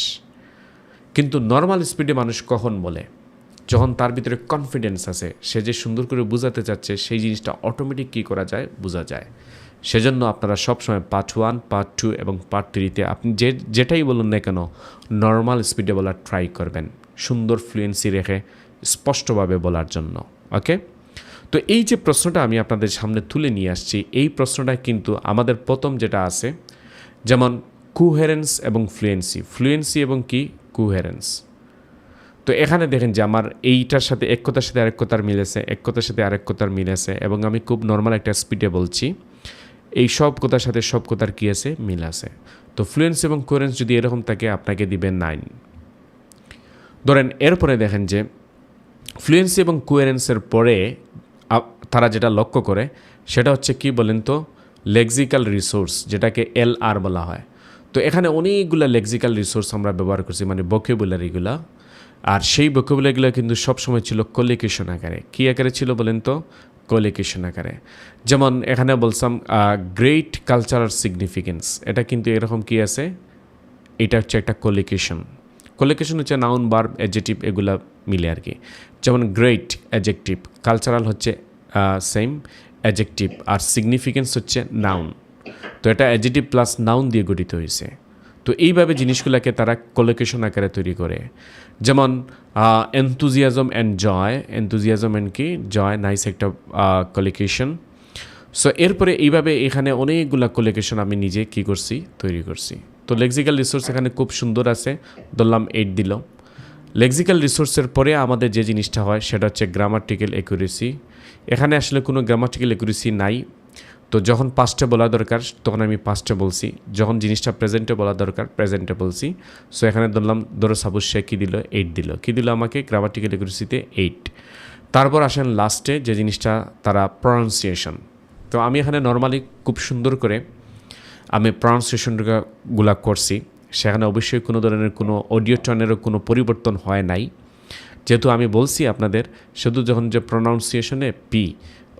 কিন্তু নর্মাল স্পিডে মানুষ কখন বলে? যখন তার ভিতরে কনফিডেন্স আছে, সে যে সুন্দর করে বোঝাতে চাচ্ছে সেই জিনিসটা অটোমেটিক কী করা যায়, বোঝা যায়। সেজন্য আপনারা সবসময় পার্ট 1, পার্ট 2 এবং পার্ট 3-তে আপনি যেটাই বলুন না কেন নর্মাল স্পিডে বলার ট্রাই করবেন, সুন্দর ফ্লুয়েন্সি রেখে স্পষ্টভাবে বলার জন্য। ওকে, তো এই যে প্রশ্নটা আমি আপনাদের সামনে তুলে নিয়ে আসছি, এই প্রশ্নটা কিন্তু আমাদের প্রথম যেটা আছে, যেমন কোহেরেন্স এবং ফ্লুয়েন্সি এবং কি কোহেরেন্স। তো এখানে দেখেন যে আমার এইটার সাথে এক কথার সাথে আরেক কথার মিলেছে, এক কথার সাথে আরেক কথার মিলেছে, এবং আমি খুব নর্মাল একটা স্পিডে বলছি। এই সব কথার সাথে সব কথার কী আছে, মিল আছে। তো ফ্লুয়েন্স এবং কোহেরেন্স যদি এরকম থাকে আপনাকে দিবে 9। ধরেন এরপরে দেখেন যে ফ্লুয়েন্সি এবং কোহেরেন্সের পরে তারা যেটা লক্ষ্য করে সেটা হচ্ছে কি বলেন তো, লেক্সিক্যাল রিসোর্স, যেটাকে LR বলা হয়। তো এখানে অনেকগুলো লেক্সিক্যাল রিসোর্স আমরা ব্যবহার করছি, মানে ভোকাবুলারিগুলা। আর সেই ভোকাবুলারিগুলো কিন্তু সবসময় ছিল কোলিকেশন আকারে। কী আকারে ছিল বলেন তো? কোলিকেশন আকারে। যেমন এখানে বলছিলাম গ্রেট কালচারাল সিগনিফিকেন্স, এটা কিন্তু এরকম কি আছে, এটা হচ্ছে একটা কোলিকেশন। কোলিকেশন হচ্ছে নাউন, ভার্ব, অ্যাডজেক্টিভ এগুলা মিলে আর কি। যেমন গ্রেট অ্যাডজেক্টিভ, কালচারাল হচ্ছে সেম অ্যাডজেক্টিভ, আর সিগনিফিকেন্স হচ্ছে নাউন। তো এটা অ্যাডজেক্টিভ প্লাস নাউন দিয়ে গঠিত হয়েছে। তো এইভাবে জিনিসগুলোকে তারা কোলিকেশন আকারে তৈরি করে। যেমন enthusiasm and joy, enthusiasm and কি জয়, নাইস একটা কোলিকেশন। সো এরপরে এইভাবে এখানে অনেকগুলা কোলিকেশন আমি নিজে কি করছি, তৈরি করছি। তো লেক্সিক্যাল রিসোর্স এখানে খুব সুন্দর আছে, ধরলাম 8 দিল। লেক্সিক্যাল রিসোর্সের পরে আমাদের যে জিনিসটা হয় সেটা হচ্ছে গ্রামাটিক্যাল অ্যাকুরেসি। এখানে আসলে কোনো গ্রামাটিক্যাল অ্যাকুরেসি নাই। তো যখন পাস্টে বলা দরকার তখন আমি পাস্টে বলছি, যখন জিনিসটা প্রেজেন্টে বলা দরকার প্রেজেন্টে বলছি। সো এখানে ধরো সাপোজ সে কী দিল, 8 দিল। কী দিল আমাকে? গ্রামাটিক্যাল অ্যাকুরেসিতে 8। তারপর আসেন লাস্টে যে জিনিসটা তারা প্রনাউন্সিয়েশন। তো আমি এখানে নর্মালি খুব সুন্দর করে আমি প্রনাউন্সিয়েশনগুলো করছি। সেখানে অবশ্যই কোনো ধরনের কোনো অডিও টোনেরও কোনো পরিবর্তন হয় নাই, যেহেতু আমি বলছি আপনাদের শুধু যখন যে প্রনাউন্সিয়েশনে পি,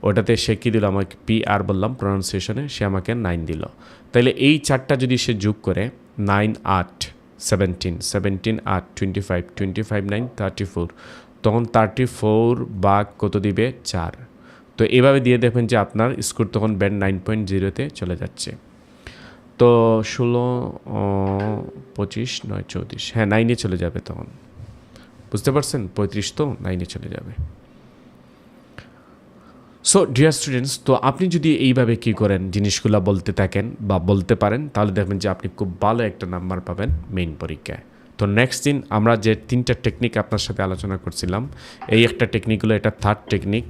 ওটাতে সে কী দিল আমাকে, PR বললাম প্রনাউন্সিয়েশনে, সে আমাকে 9 দিল। তাইলে এই 4টা যদি সে যোগ করে 9 8 17, 17 8 25, 25 9 34, তখন 34 ভাগ কত দিবে? 4। তো এভাবে দিয়ে দেখবেন যে আপনার স্কোর তখন ব্যান্ড 9.0-তে চলে যাচ্ছে। তো 16 25 9 34, হ্যাঁ 9-এ চলে যাবে তখন, বুঝতে পারছেন? 35 তো 9-এ চলে যাবে। সো ডিয়ার স্টুডেন্টস, তো আপনি যদি এইভাবে কী করেন, জিনিসগুলো বলতে থাকেন বা বলতে পারেন, তাহলে দেখবেন যে আপনি খুব ভালো একটা নাম্বার পাবেন মেইন পরীক্ষায়। তো নেক্সট দিন আমরা যে 3টা টেকনিক আপনার সাথে আলোচনা করছিলাম, এই একটা টেকনিকগুলো, এটা 3rd টেকনিক।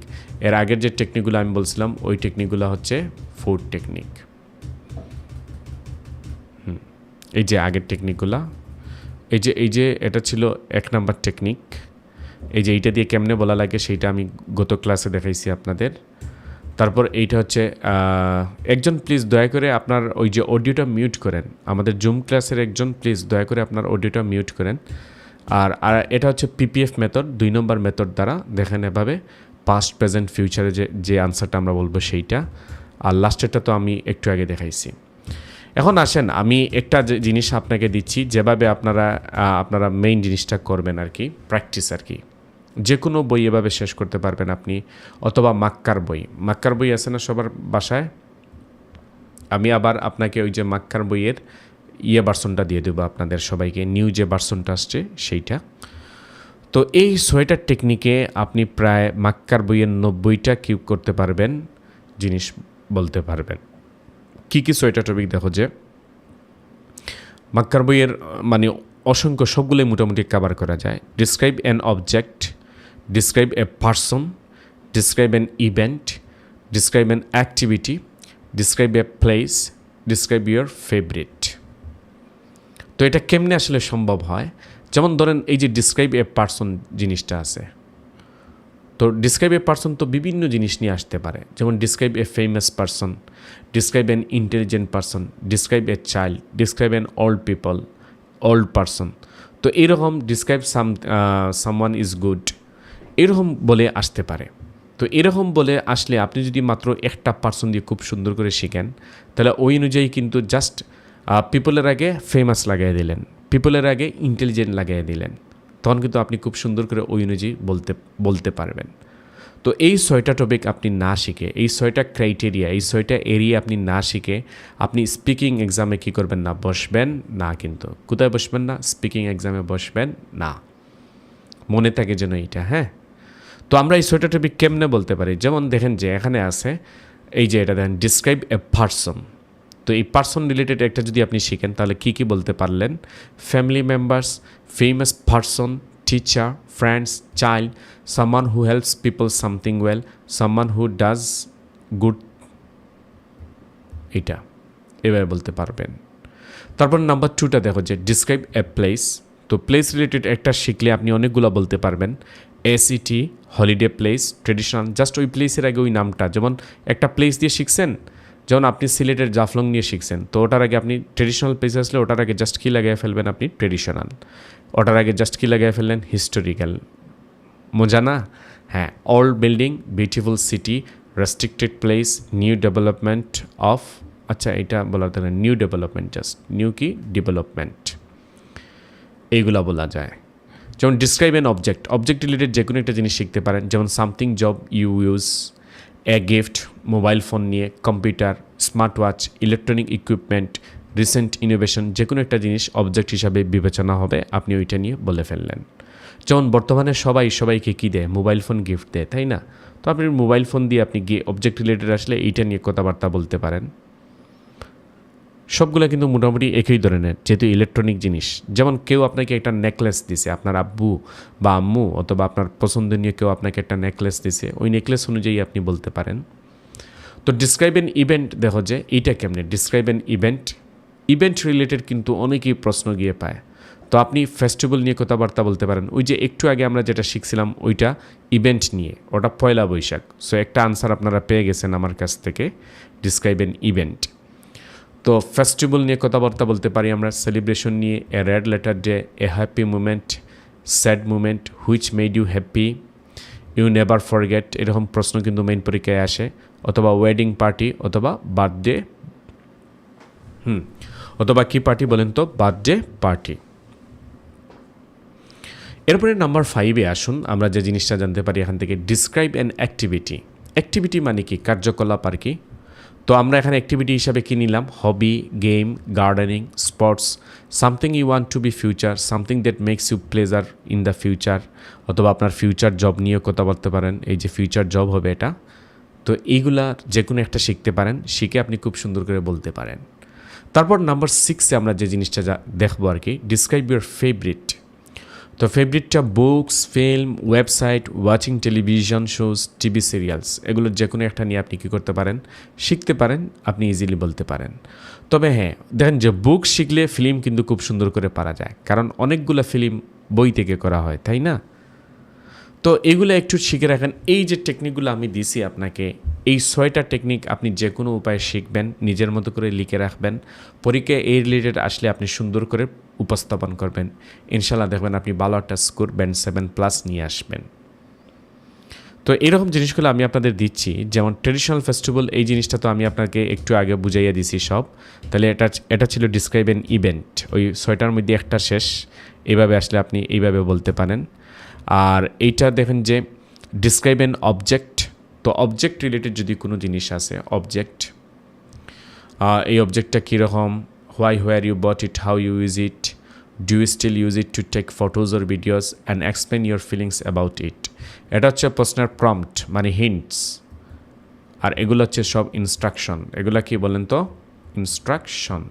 এর আগের যে টেকনিকগুলো আমি বলছিলাম ওই টেকনিকগুলো হচ্ছে 4th টেকনিক। এই যে আগের টেকনিকগুলো, এই যে এটা ছিল 1 নাম্বার টেকনিক। এই যে এইটা দিয়ে কেমনে বলা লাগে সেইটা আমি গত ক্লাসে দেখাইছি আপনাদের। তারপর এইটা হচ্ছে একজন প্লিজ দয়া করে আপনার ওই যে অডিওটা মিউট করেন, আমাদের জুম ক্লাসের একজন প্লিজ দয়া করে আপনার অডিওটা মিউট করেন। আর এটা হচ্ছে পিপিএফ মেথড, 2 নম্বর মেথড দ্বারা দেখেন এভাবে পাস্ট প্রেজেন্ট ফিউচারে যে আনসারটা আমরা বলবো সেইটা। আর লাস্টেরটা তো আমি একটু আগে দেখাইছি। এখন আসেন আমি একটা জিনিস আপনাকে দিচ্ছি, যেভাবে আপনারা মেইন জিনিসটা করবেন আর কি, প্র্যাকটিস আর কি। যে কোনো বই এভাবে শেষ করতে পারবেন আপনি, অথবা মাক্কার বই আছে না সবার বাসায়? আমি আবার আপনাকে ওই যে মাক্কার বইয়ের ভার্সনটা দিয়ে দেবো আপনাদের সবাইকে, নিউ যে ভার্সনটা আসছে সেইটা। তো এই 6টা টেকনিকে আপনি প্রায় মাক্কার বইয়ের 90টা কিউব করতে পারবেন, জিনিস বলতে পারবেন। কী 6টা টপিক দেখো, যে মাক্কার বইয়ের মানে অসংখ্য, সবগুলোই মোটামুটি কভার করা যায়। Describe an object, describe a person, describe an event, describe an activity, describe a place, describe your favorite. তো এটা কেমনে আসলে সম্ভব হয়? যেমন ধরেন এই যে describe a person জিনিসটা আছে, তো describe a person তো বিভিন্ন জিনিস নিয়ে আসতে পারে। যেমন describe a famous person, describe an intelligent person, describe a child, describe an old person. তো এরকম describe someone is good, এরকম বলে আসতে পারে। তো এরকম বলে আসলে আপনি যদি মাত্র একটা পার্সন দিয়ে খুব সুন্দর করে শিখেন, তাহলে ওই অনুযায়ী কিন্তু জাস্ট পিপলের আগে ফেমাস লাগাই দিলেন, পিপলের আগে ইন্টেলিজেন্ট লাগাই দিলেন, তখন কিন্তু আপনি খুব সুন্দর করে ওই অনুযায়ী বলতে পারবেন। তো এই 6টা টপিক আপনি না শিখে, এই 6টা ক্রাইটেরিয়া, এই 6টা এরিয়া আপনি না শিখে আপনি স্পিকিং এক্সামে কী করবেন না, বসবেন না। কিন্তু কোথায় বসবেন না? স্পিকিং এক্সামে বসবেন না, মনে থাকে যেন এইটা। হ্যাঁ, তো আমরা এই 6টা টপিক কেমনে বলতে পারি? যেমন দেখেন যে এখানে আছে এই যে এটা দেখেন ডিসক্রাইব এ পারসন। তো এই পারসন রিলেটেড একটা যদি আপনি শিখেন তাহলে কি বলতে পারলেন? Family members, famous person, teacher, friends, child, someone who helps people something well, someone who does good, এটা এভাবে বলতে পারবেন। তারপর নাম্বার 2টা দেখো যে ডিসক্রাইব এ প্লেস। তো প্লেস রিলেটেড একটা শিখলে আপনি অনেকগুলো বলতে পারবেন। এসিটি, হলিডে প্লেস, ট্রেডিশনাল, জাস্ট ওই প্লেসের আগে ওই নামটা। যেমন একটা প্লেস দিয়ে শিখছেন, যেমন আপনি সিলেটের জাফলং নিয়ে শিখছেন, তো ওটার আগে আপনি ট্রেডিশনাল প্লেস আসলে ওটার আগে জাস্ট কী লাগাই ফেলবেন আপনি? ট্রেডিশনাল। ওটার আগে জাস্ট কী লাগাই ফেললেন? হিস্টোরিক্যাল। মজা না? হ্যাঁ, old building, beautiful city, restricted place, new development of, আচ্ছা এটা বলা যায় না, নিউ ডেভেলপমেন্ট, জাস্ট নিউ কি ডেভেলপমেন্ট, এইগুলা বলা যায়। যেমন ডিসক্রাইব অ্যান অবজেক্ট রিলেটেড যে কোনো একটা জিনিস শিখতে পারেন। যেমন something job you use, a gift, mobile phone নিয়ে, computer, smart watch, electronic equipment, recent innovation, যে কোনো একটা জিনিস অবজেক্ট হিসাবে বিবেচনা হবে, আপনি ওইটা নিয়ে বলে ফেললেন। যেমন বর্তমানে সবাইকে কী দেয়? মোবাইল ফোন গিফট দেয়, তাই না? তো আপনি মোবাইল ফোন দিয়ে আপনি অবজেক্ট রিলেটেড আসলে এইটা নিয়ে কথাবার্তা বলতে পারেন। সবগুলো কিন্তু মোটামুটি একই ধরনের, যেহেতু ইলেকট্রনিক জিনিস। যেমন কেউ আপনাকে একটা নেকলেস দিছে, আপনার আব্বু বা আম্মু অথবা আপনার পছন্দনীয় কেউ আপনাকে একটা নেকলেস দিছে, ওই নেকলেস অনুযায়ী আপনি বলতে পারেন। তো ডিসক্রাইব অ্যান ইভেন্ট দেখো যে এইটা কেমনে? ডিসক্রাইব অ্যান ইভেন্ট রিলেটেড কিন্তু অনেকেই প্রশ্ন গিয়ে পায়। তো আপনি ফেস্টিভ্যাল নিয়ে কথাবার্তা বলতে পারেন। ওই যে একটু আগে আমরা যেটা শিখছিলাম ওইটা ইভেন্ট নিয়ে, ওটা পয়লা বৈশাখ। সো একটা আনসার আপনারা পেয়ে গেছেন আমার কাছ থেকে, ডিসক্রাইব অ্যান ইভেন্ট। তো ফেস্টিভ্যাল নিয়ে কথাবার্তা বলতে পারি আমরা, সেলিব্রেশন নিয়ে, a red letter day, a happy moment, sad moment, which made you happy, you never forget, এরকম প্রশ্ন কিন্তু মেইন পরীক্ষায় আসে। অথবা ওয়েডিং পার্টি, অথবা বার্থডে, অথবা কি পার্টি বলেন তো? Birthday party. এরপরে নাম্বার 5-এ আসুন, আমরা যে জিনিসটা জানতে পারি এখান থেকে, ডিসক্রাইব অ্যান অ্যাক্টিভিটি মানে কি? কার্যকলাপ আর কি। তো আমরা এখানে অ্যাক্টিভিটি হিসাবে কী নিলাম? Hobby, game, gardening, sports, something you want to be future, something that makes you pleasure in the future, অথবা আপনার ফিউচার জব নিয়েও কথা বলতে পারেন, এই যে ফিউচার জব হবে এটা। তো এইগুলা যে কোনো একটা শিখতে পারেন, শিখে আপনি খুব সুন্দর করে বলতে পারেন। তারপর নাম্বার 6-এ আমরা যে জিনিসটা দেখবো আর কি, ডিসক্রাইব ইউর ফেভারিট। তো ফেভারিটটা books, film, website, watching television shows, TV serials, এগুলোর যে কোনো একটা নিয়ে আপনি কী করতে পারেন, শিখতে পারেন, আপনি ইজিলি বলতে পারেন। তবে হ্যাঁ, দেখেন যে বুক শিখলে ফিল্ম কিন্তু খুব সুন্দর করে পারা যায়, কারণ অনেকগুলো ফিল্ম বই থেকে করা হয়, তাই না? তো এগুলো একটু শিখে রাখেন। এই যে টেকনিকগুলো আমি দিছি আপনাকে, এই 6টা টেকনিক আপনি যে কোনো উপায়ে শিখবেন, নিজের মতো করে লিখে রাখবেন, পরীক্ষায় এই রিলেটেড আসলে আপনি সুন্দর করে উপস্থাপন করবেন, ইনশাল্লাহ দেখবেন আপনি ভালো একটা স্কোর ব্যান্ড 7+ নিয়ে আসবেন। তো এরকম জিনিসগুলো আমি আপনাদের দিচ্ছি, যেমন ট্রেডিশনাল ফেস্টিভ্যাল, এই জিনিসটা তো আমি আপনাকে একটু আগে বুঝাইয়া দিছি সব। তাহলে এটা ছিল ডিসক্রাইব অ্যান ইভেন্ট, ওই 6টার মধ্যে একটা শেষ, এইভাবে আসলে আপনি এইভাবে বলতে পারেন। আর এইটা দেখেন যে ডিসক্রাইব অ্যান অবজেক্ট, তো অবজেক্ট রিলেটেড যদি কোনো জিনিস আছে, অবজেক্ট, এই অবজেক্টটা কীরকম, why, where you bought it, how you use it, do you still use it to take photos or videos, and explain your feelings about it. এটা হচ্ছে প্রশ্নের প্রম্পট মানে হিন্টস, আর এগুলো হচ্ছে সব ইনস্ট্রাকশন। এগুলো কি বলেন তো? ইনস্ট্রাকশন।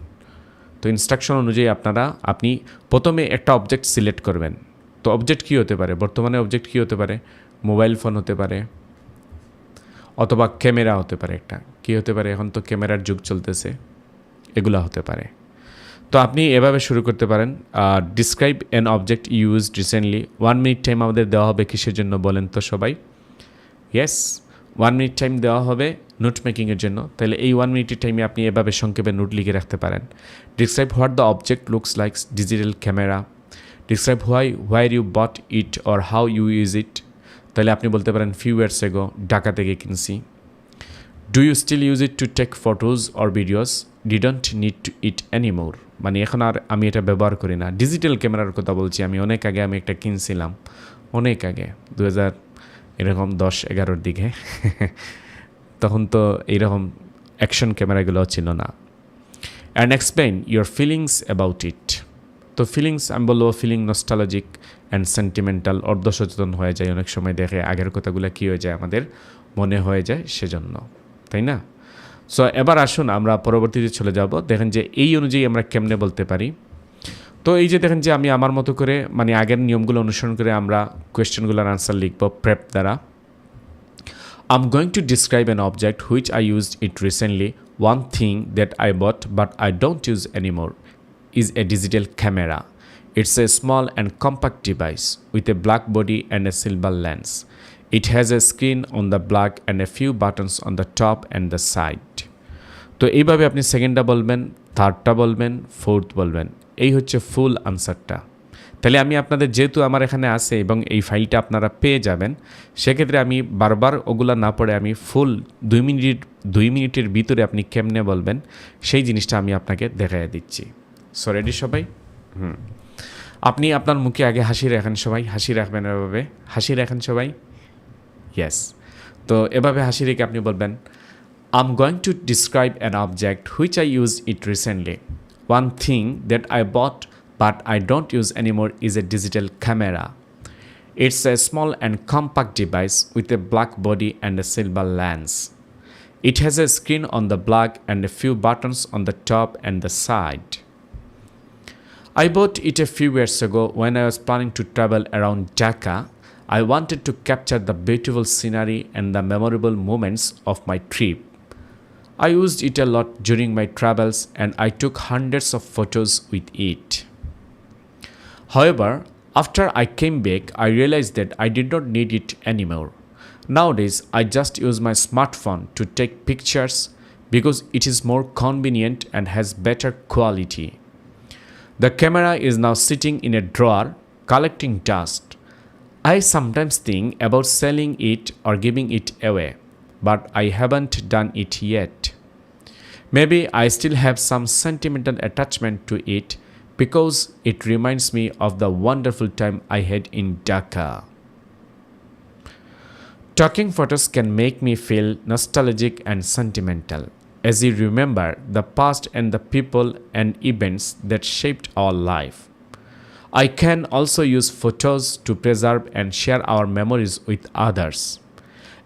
তো ইনস্ট্রাকশন অনুযায়ী আপনি প্রথমে একটা অবজেক্ট সিলেক্ট করবেন। তো অবজেক্ট কী হতে পারে, বর্তমানে অবজেক্ট কী হতে পারে, মোবাইল ফোন হতে পারে, অথবা ক্যামেরা হতে পারে, একটা কী হতে পারে, এখন তো ক্যামেরার যুগ চলতেছে, এগুলো হতে পারে। তো আপনি এভাবে শুরু করতে পারেন, describe an object used recently. 1 minute time আমাদের দেওয়া হবে কিসের জন্য বলেন তো সবাই? ইয়েস, 1 মিনিট টাইম দেওয়া হবে নোট মেকিংয়ের জন্য। তাহলে এই 1 মিনিটের টাইমে আপনি এভাবে সংক্ষেপে নোট লিখে রাখতে পারেন। Describe what the object looks like digital camera. Describe where you bought it or how you use it. তাহলে আপনি বলতে পারেন ফিউ ইয়ার্স এগো, ঢাকা থেকে কিনছি। Do you still use it to take photos or videos, didn't need to it anymore, মানে এখন আর আমি এটা ব্যবহার করি না। ডিজিটাল ক্যামেরার কথা বলছি আমি, অনেক আগে আমি একটা কিনছিলাম, অনেক আগে 2010-11 দিকে তখন তো এইরকম অ্যাকশন ক্যামেরাগুলো ছিল না। And explain your feelings about ইট। তো ফিলিংস আমি বলবো ফিলিং নস্টালজিক অ্যান্ড সেন্টিমেন্টাল, অর্ধসচেতন হয়ে যায় অনেক সময়, দেখে আগের কথাগুলো কী হয়ে যায় আমাদের মনে হয়ে যায়, সেজন্য, তাই না? সো এবার আসুন আমরা পরবর্তীতে চলে যাব। দেখেন যে এই অনুযায়ী আমরা কেমনে বলতে পারি। তো এই যে দেখেন যে আমি আমার মতো করে মানে আগের নিয়মগুলো অনুসরণ করে আমরা কোয়েশ্চেনগুলোর আনসার লিখব প্রেপ দ্বারা। I'm going to describe an object which I used it recently. One thing that I bought but I don't use anymore is a digital camera. It's a small and compact device with a black body and a silver lens. It has a screen on the back and a few buttons on the top and the side. তো এইভাবে আপনি সেকেন্ডটা বলবেন, থার্ডটা বলবেন, fourth বলবেন, এই হচ্ছে ফুল আনসারটা। তাহলে আমি আপনাদের, যেহেতু আমার এখানে আছে এবং এই ফাইলটা আপনারা পেয়ে যাবেন, সেক্ষেত্রে আমি বারবার ওগুলা না পড়ে আমি ফুল 2 মিনিটের ভিতরে আপনি কেমনে বলবেন সেই জিনিসটা আমি আপনাকে দেখাইয়া দিচ্ছি। সো রেডি সবাই? আপনি আপনার মুখে আগে হাসি রাখেন সবাই, হাসি রাখবেন এভাবে, হাসি রাখেন সবাই, ইয়েস। তো এভাবে হাসি রেখে আপনি বলবেন, I'm going to describe an object which I used it recently. One thing that I bought but I don't use anymore is a digital camera. It's a small and compact device with a black body and a silver lens. It has a screen on the back and a few buttons on the top and the side. I bought it a few years ago when I was planning to travel around Dhaka. I wanted to capture the beautiful scenery and the memorable moments of my trip. I used it a lot during my travels and I took hundreds of photos with it. However, after I came back, I realized that I did not need it anymore. Nowadays, I just use my smartphone to take pictures because it is more convenient and has better quality. The camera is now sitting in a drawer collecting dust. I sometimes think about selling it or giving it away, but I haven't done it yet. Maybe I still have some sentimental attachment to it because it reminds me of the wonderful time I had in Dhaka. Talking photos can make me feel nostalgic and sentimental as we remember the past and the people and events that shaped our life. I can also use photos to preserve and share our memories with others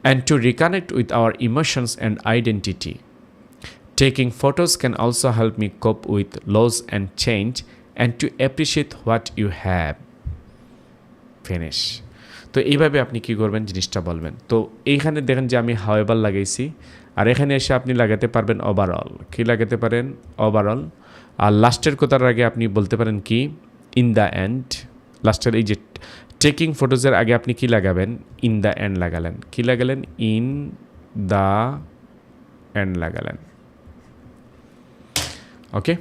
and to reconnect with our emotions and identity. Taking photos can also help me cope with loss and change and to appreciate what you have. Finish. তো এইভাবে আপনি কি করবেন জিনিসটা বলবেন। তো এইখানে দেখেন যে আমি হাউএভার লাগাইছি, আর এখানে এসে আপনি লাগাতে পারবেন ওভারঅল। কি লাগাতে পারেন? ওভারঅল। আর লাস্টের কথার আগে আপনি বলতে পারেন কি ইন দ্য এন্ড। লাস্টের এই যে টেকিং ফটোজের আগে আপনি কি লাগাবেন? ইন দ্য এন্ড লাগালেন। কি লাগালেন? ইন দ্য এন্ড লাগালেন। ওকে,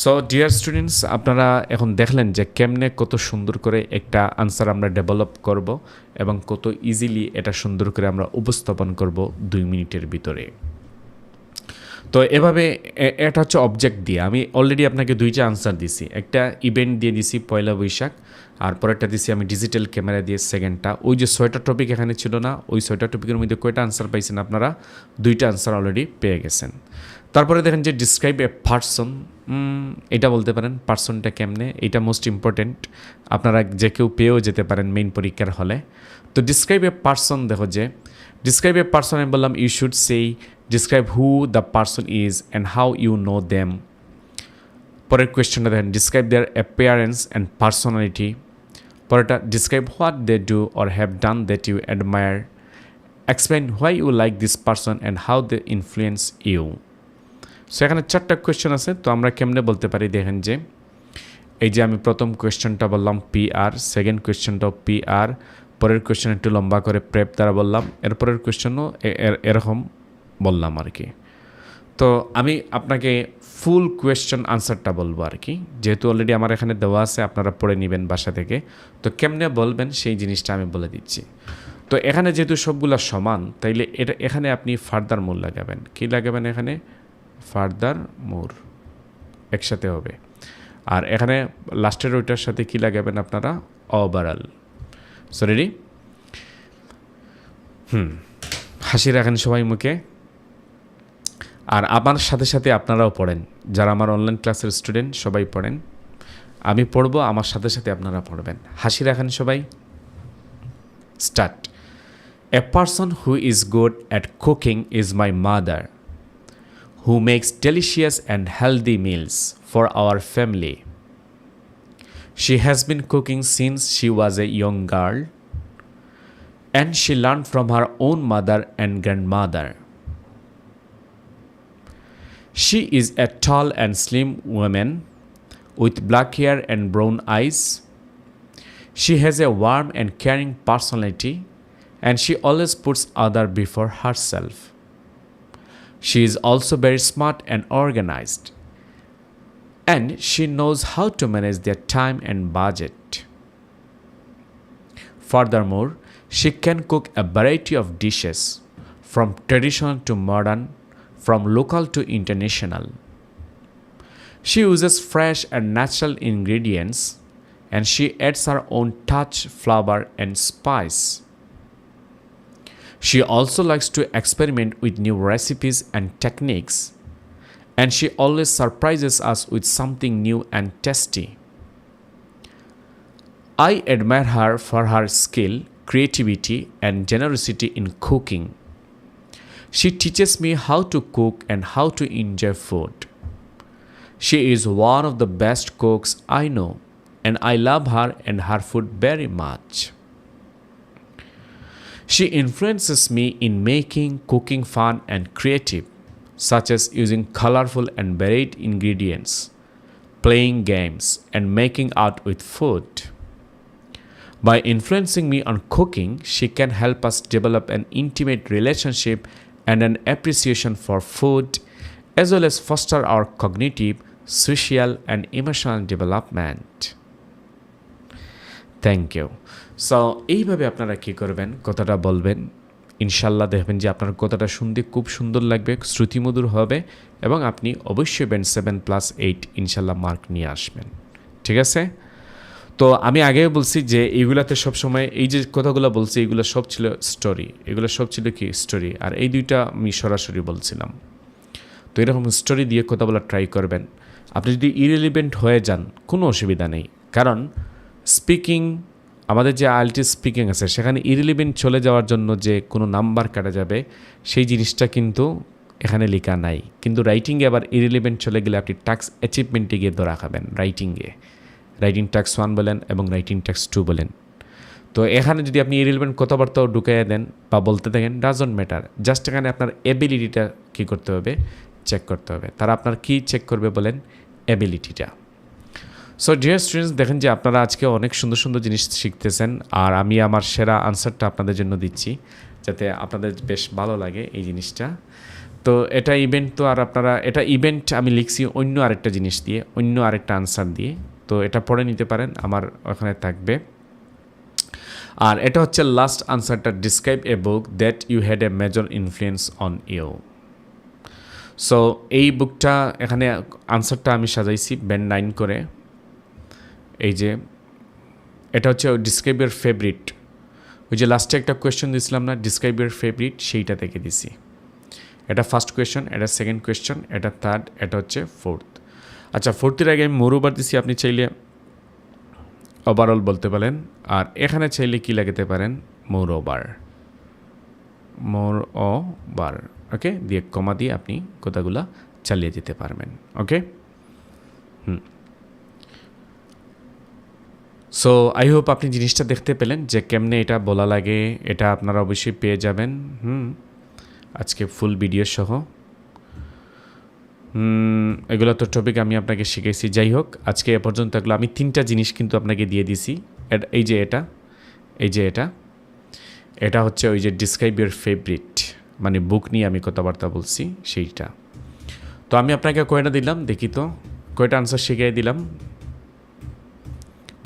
সো ডিয়ার স্টুডেন্টস, আপনারা এখন দেখলেন যে কেমনে কত সুন্দর করে একটা আনসার আমরা ডেভেলপ করব এবং কত ইজিলি এটা সুন্দর করে আমরা উপস্থাপন করব 2 মিনিটের ভিতরে। তো এভাবে এটা হচ্ছে অবজেক্ট দিয়ে আমি অলরেডি আপনাকে 2টা আনসার দিছি। একটা ইভেন্ট দিয়ে দিছি পয়লা বৈশাখ, আর পরেরটা দিছি আমি ডিজিটাল ক্যামেরা দিয়ে সেকেন্ডটা। ওই যে 6টা টপিক এখানে ছিল না, ওই 6টা টপিকের মধ্যে কয়টা আনসার পাইছেন আপনারা? 2টা আনসার অলরেডি পেয়ে গেছেন। তারপরে দেখেন যে ডিসক্রাইব এ পারসন, এটা বলতে পারেন পারসনটা কেমনে, এটা মোস্ট ইম্পর্টেন্ট। আপনারা যে কেউ পেয়েও যেতে পারেন মেইন পরীক্ষার হলে। তো ডিসক্রাইব এ পারসন, দেখো যে ডিসক্রাইব এ পারসন আমি বললাম you should say describe who the person is and how you know them. পরের কোয়েশ্চনটা দেখেন describe their appearance and personality. পরেরটা describe what they do or have done that you admire. Explain why you like this person and how they influence you. So এখানে 4টা question আছে। তো আমরা কেমনে বলতে পারি দেখেন যে এই যে আমি প্রথম কোয়েশ্চেনটা বললাম PR, সেকেন্ড কোয়েশ্চেনটাও PR, পরের কোয়েশ্চেন একটু লম্বা করে প্রেপ দ্বারা বললাম, এরপরের কোয়েশ্চেনও এরকম বললাম আর কি। তো আমি আপনাকে ফুল কোয়েশ্চেন আনসারটা বলবো আর কি, যেহেতু অলরেডি আমার এখানে দেওয়া আছে, আপনারা পড়ে নেবেন বাসা থেকে। তো কেমনে বলবেন সেই জিনিসটা আমি বলে দিচ্ছি। তো এখানে যেহেতু সবগুলো সমান, তাইলে এটা এখানে আপনি ফার্দার মোর লাগাবেন। কি লাগাবেন? এখানে ফার্দার মোর একসাথে হবে। আর এখানে লাস্টের ওইটার সাথে কি লাগাবেন আপনারা? ওভারঅল। So ready? হাসি রাখেন সবাই মুখে। আর আমার সাথে সাথে আপনারাও পড়েন, যারা আমার অনলাইন ক্লাসের স্টুডেন্ট সবাই পড়েন। আমি পড়বো, আমার সাথে সাথে আপনারা পড়বেন। হাসি রাখেন সবাই। Start. A person who is good at cooking is my mother, who makes delicious and healthy meals for our family. She has been cooking since she was a young girl, and she learned from her own mother and grandmother. She is a tall and slim woman with black hair and brown eyes. She has a warm and caring personality, and she always puts others before herself. She is also very smart and organized, and she knows how to manage their time and budget. Furthermore, she can cook a variety of dishes, from traditional to modern, from local to international. She uses fresh and natural ingredients, and she adds her own touch, flavor, and spice. She also likes to experiment with new recipes and techniques, and she always surprises us with something new and tasty. I admire her for her skill, creativity, and generosity in cooking. She teaches me how to cook and how to enjoy food. She is one of the best cooks I know, and I love her and her food very much. She influences me in making cooking fun and creative, such as using colorful and varied ingredients, playing games, and making art with food. By influencing me on cooking, she can help us develop an intimate relationship and an appreciation for food, as well as foster our cognitive, social, and emotional development. Thank you. So এইভাবে আপনারা কী করবেন, কথাটা বলবেন, ইনশাল্লাহ দেখবেন যে আপনার কথাটা শুনতে খুব সুন্দর লাগবে, শ্রুতিমধুর হবে, এবং আপনি অবশ্যই ব্যান্ড 7+8 ইনশাল্লাহ মার্ক নিয়ে আসবেন। ঠিক আছে? তো আমি আগেও বলছি যে এইগুলাতে সবসময় এই যে কথাগুলো বলছি এইগুলো সব ছিল স্টোরি, এগুলো সব ছিল কি স্টোরি, আর এই দুইটা আমি সরাসরি বলছিলাম। তো এরকম স্টোরি দিয়ে কথা বলা ট্রাই করবেন। আপনি যদি ইরেলিভেন্ট হয়ে যান কোনো অসুবিধা নেই, কারণ স্পিকিং, আমাদের যে IELTS স্পিকিং আছে সেখানে ইরেলিভেন্ট চলে যাওয়ার জন্য যে কোনো নাম্বার কাটা যাবে সেই জিনিসটা কিন্তু এখানে লেখা নাই, কিন্তু রাইটিংয়ে আবার ইরিলেভেন্ট চলে গেলে আপনি টাস্ক অ্যাচিভমেন্টে গিয়ে ধরা খাবেন। রাইটিংয়ে রাইটিং টাস্ক 1 বলেন এবং রাইটিং টাস্ক 2 বলেন। তো এখানে যদি আপনি ইরিলেভেন্ট কথাবার্তাও ঢুকাইয়া দেন বা বলতে থাকেন, ডাজন্ট ম্যাটার, জাস্ট এখানে আপনার এবিলিটিটা কী করতে হবে, চেক করতে হবে। তারা আপনার কি চেক করবে বলেন, এবিলিটিটা। সো ডিয়ার স্টুডেন্টস, দেখেন যে আপনারা আজকে অনেক সুন্দর সুন্দর জিনিস শিখতেছেন, আর আমি আমার সেরা আনসারটা আপনাদের জন্য দিচ্ছি যাতে আপনাদের বেশ ভালো লাগে এই জিনিসটা। তো এটা ইভেন্ট, তো আর আপনারা এটা ইভেন্ট আমি লিখছি অন্য আরেকটা জিনিস দিয়ে, অন্য আরেকটা আনসার দিয়ে, তো এটা পড়ে নিতে পারেন, আমার ওখানে থাকবে। আর এটা হচ্ছে লাস্ট আনসারটা, describe a book that you had a major influence on you. So এই বুকটা এখানে আনসারটা আমি সাজাইছি ব্যান্ড 9 করে। এই যে এটা হচ্ছে ডিসক্রাইব ইয়ার ফেভারিট, ওই যে লাস্টে একটা কোয়েশ্চেন দিয়েছিলাম না, ডিসক্রাইব ইয়ার ফেভারিট, সেইটা থেকে দিছি। এটা ফার্স্ট কোয়েশ্চেন, এটা সেকেন্ড কোয়েশ্চেন, এটা থার্ড, এটা হচ্ছে ফোর্থ। আচ্ছা, ফোর্থের আগে আমি মোর ওভার দিছি, আপনি চাইলে ওভারঅল বলতে পারেন, আর এখানে চাইলে কি লাগাতে পারেন, মোর ওভার, ওকে, দিয়ে কমা দিয়ে আপনি কথাগুলা চালিয়ে যেতে পারবেন। ওকে, সো আই হোপ আপনি জিনিসটা দেখতে পেলেন যে কেমনে এটা বলা লাগে, এটা আপনারা অবশ্যই পেয়ে যাবেন আজকে ফুল ভিডিও সহ। এগুলো তো টপিক আমি আপনাকে শিখেছি। যাই হোক, আজকে এ পর্যন্ত এগুলো আমি 3টা জিনিস কিন্তু আপনাকে দিয়ে দিছি। এই যে এটা, এটা হচ্ছে ওই যে ডিসক্রাইব ইউর ফেভারিট, মানে বুক নিয়ে আমি কথাবার্তা বলছি সেইটা। তো আমি আপনাকে কয়টা দিলাম দেখি তো, কয়টা আনসার শিখিয়ে দিলাম,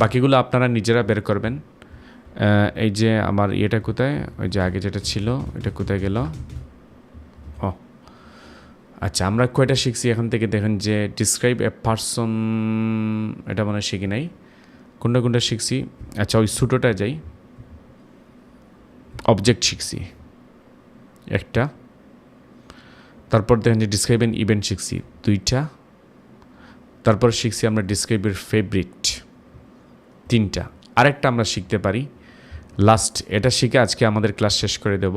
বাকিগুলো আপনারা নিজেরা বের করবেন। এই যে আমার ইয়েটা কোথায়, ওই যে আগে যেটা ছিল এটা কোথায় গেল, ও আচ্ছা, আমরা কয়টা শিখছি এখান থেকে দেখেন যে ডিসক্রাইব এ পারসন, এটা মনে হয় শিখি নাই, কোনটা শিখছি। আচ্ছা, ওই ছোটোটা যাই, অবজেক্ট শিখছি একটা, তারপর দেখেন যে ডিসক্রাইব এন ইভেন্ট শিখছি 2টা, তারপর শিখছি আমরা ডিসক্রাইব এর ফেভারিট 3টা, আরেকটা আমরা শিখতে পারি লাস্ট, এটা শিখে আজকে আমাদের ক্লাস শেষ করে দেব।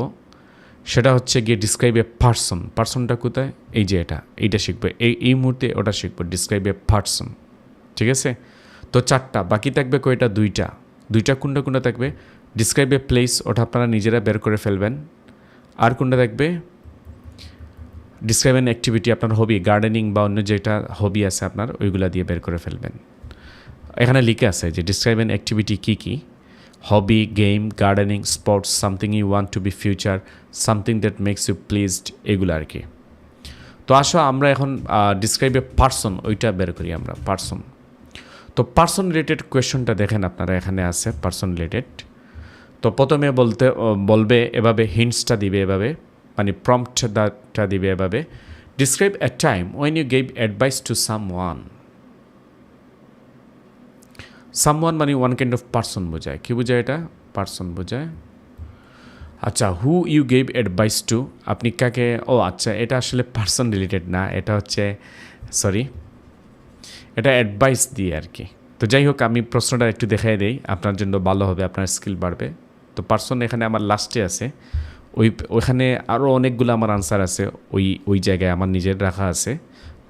সেটা হচ্ছে গিয়ে ডিসক্রাইব এ পারসন, পারসনটা কোথায়, এই যে এইটা শিখবো, এই মুহূর্তে ওটা শিখবো, ডিসক্রাইব এ পারসন। ঠিক আছে, তো 4টা, বাকি থাকবে কয়টা, 2টা কোনটা থাকবে, ডিসক্রাইব এ প্লেস, ওটা আপনারা নিজেরা বের করে ফেলবেন। আর কোনটা থাকবে, ডিসক্রাইব এন অ্যাক্টিভিটি, আপনার হবি, গার্ডেনিং বা অন্য যেটা হবি আছে আপনার, ওইগুলা দিয়ে বের করে ফেলবেন। এখানে লিখে আছে যে ডিসক্রাইব এন অ্যাক্টিভিটি কী কী, hobby, game, gardening, sports, something you want to be future, something that makes you pleased, এগুলো আর কি। তো আসো আমরা এখন ডিসক্রাইব এ পারসন, ওইটা বের করি আমরা, পারসন। তো পারসন রিলেটেড কোয়েশ্চনটা দেখেন আপনারা, এখানে আছে পারসন রিলেটেড। তো প্রথমে বলবে এভাবে, হিন্টসটা দিবে এভাবে, মানে প্রম্পটটা দিবে এভাবে, describe a time when you gave advice to someone মানে ওয়ান কাইন্ড অফ পারসন বোঝায়। কী বোঝায় এটা, পারসন বোঝায়। আচ্ছা, who you gave advice to, আপনি কাকে, ও আচ্ছা, এটা আসলে পারসন রিলেটেড না, এটা হচ্ছে এটা অ্যাডভাইস দিয়ে আর কি। তো যাই হোক, আমি প্রশ্নটা একটু দেখাই দেই, আপনার জন্য ভালো হবে, আপনার স্কিল বাড়বে। তো পারসন এখানে আমার লাস্টে আছে, ওইখানে আরও অনেকগুলো আমার আনসার আছে, ওই জায়গায় আমার নিজের রাখা আছে।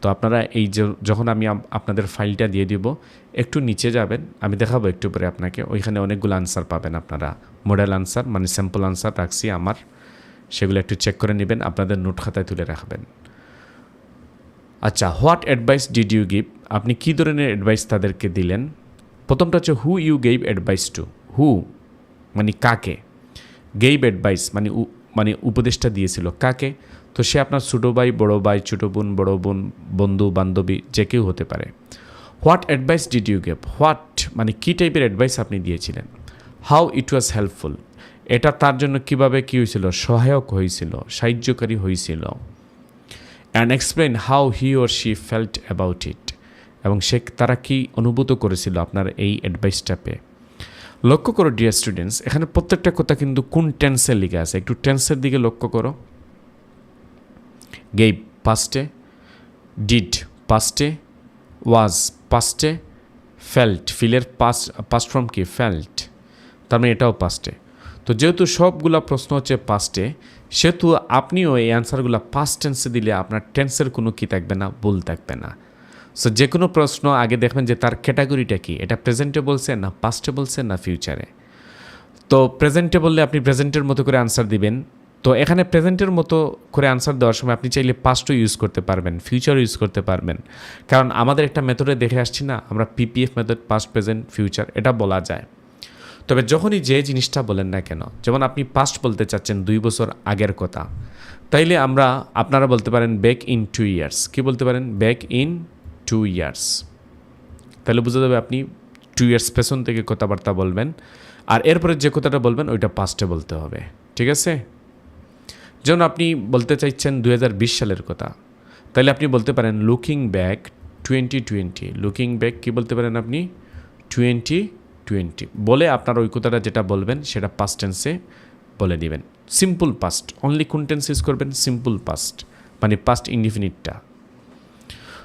তো আপনারা এই যে যখন আমি আপনাদের ফাইলটা দিয়ে দিব, একটু নিচে যাবেন, আমি দেখাবো একটু পরে আপনাকে, ওইখানে অনেকগুলো আনসার পাবেন আপনারা, মডেল আনসার মানে স্যাম্পল আনসার রাখছি আমার, সেগুলো একটু চেক করে নেবেন, আপনাদের নোট খাতায় তুলে রাখবেন। আচ্ছা, what advice did you give, আপনি কী ধরনের অ্যাডভাইস তাদেরকে দিলেন। প্রথমটা হচ্ছে who you gave advice to, who মানে কাকে, গেভ অ্যাডভাইস মানে উপদেশটা দিয়েছিল কাকে, তো সে আপনার ছোটো ভাই, বড়ো ভাই, ছোটো বোন, বড়ো বোন, বন্ধু বান্ধবী, যে কেউ হতে পারে। What advice did you gave, what মানে কী টাইপের অ্যাডভাইস আপনি দিয়েছিলেন। হাউ ইট ওয়াজ হেল্পফুল, এটা তার জন্য কীভাবে কী হয়েছিল, সহায়ক হয়েছিল, সাহায্যকারী হয়েছিল। And explain how he or she felt about it, এবং তারা কি অনুভূত করেছিল আপনার এই অ্যাডভাইসটা পেয়ে। লক্ষ্য করো ডিয়ার স্টুডেন্টস, এখানে প্রত্যেকটা কথা কিন্তু কোন টেন্সে লেখা আছে, একটু টেন্সের দিকে লক্ষ্য করো। গেভ পাস্টে, ডিড পাস্টে, ওয়াজ পাস্টে, ফেল্ট, ফিলের পাস্ট ফর্ম কি, ফেল্ট, তার মানে এটাও পাস্টে। তো তো যেহেতু সবগুলা প্রশ্ন হচ্ছে পাস্টে, সেহেতু আপনিও এই অ্যান্সারগুলো পাস্ট টেন্সে দিলে আপনার টেন্সের কোনো কী থাকবে না, ভুল থাকবে না। সো যে কোনো প্রশ্ন আগে দেখবেন যে তার ক্যাটাগরিটা কি, এটা প্রেজেন্টে বলছে না পাস্টে বলছে না ফিউচারে। তো প্রেজেন্টে বললে আপনি প্রেজেন্টের মতো করে আনসার দিবেন। তো এখানে প্রেজেন্টের মতো করে আনসার দেওয়ার সময় আপনি চাইলে পাস্টও ইউজ করতে পারবেন, ফিউচারও ইউজ করতে পারবেন। কারণ আমাদের একটা মেথডে দেখে আসছি না, আমরা PPF method, past present future, এটা বলা যায়। তবে যখনই যে জিনিসটা বলেন না কেন, যেমন আপনি পাস্ট বলতে চাচ্ছেন 2 বছর আগের কথা, তাইলে আপনারা বলতে পারেন ব্যাক ইন 2 ইয়ার্স। কী বলতে পারেন? Back in 2 years. তাহলে বোঝা যাবে আপনি 2 ইয়ার্স পেছন থেকে কথাবার্তা বলবেন, আর এরপরে যে কথাটা বলবেন ওইটা পাস্টে বলতে হবে। ঠিক আছে? যেমন আপনি বলতে চাইছেন 2020 সালের কথা, তাহলে আপনি বলতে পারেন লুকিং ব্যাক 2020। লুকিং ব্যাক কী বলতে পারেন আপনি? 2020 বলে আপনার ওই কথাটা যেটা বলবেন সেটা পাস্ট টেন্সে বলে দিবেন। সিম্পল পাস্ট, অনলি কোন টেন্স ইউজ করবেন? সিম্পল পাস্ট, মানে পাস্ট ইনডিফিনিটটা।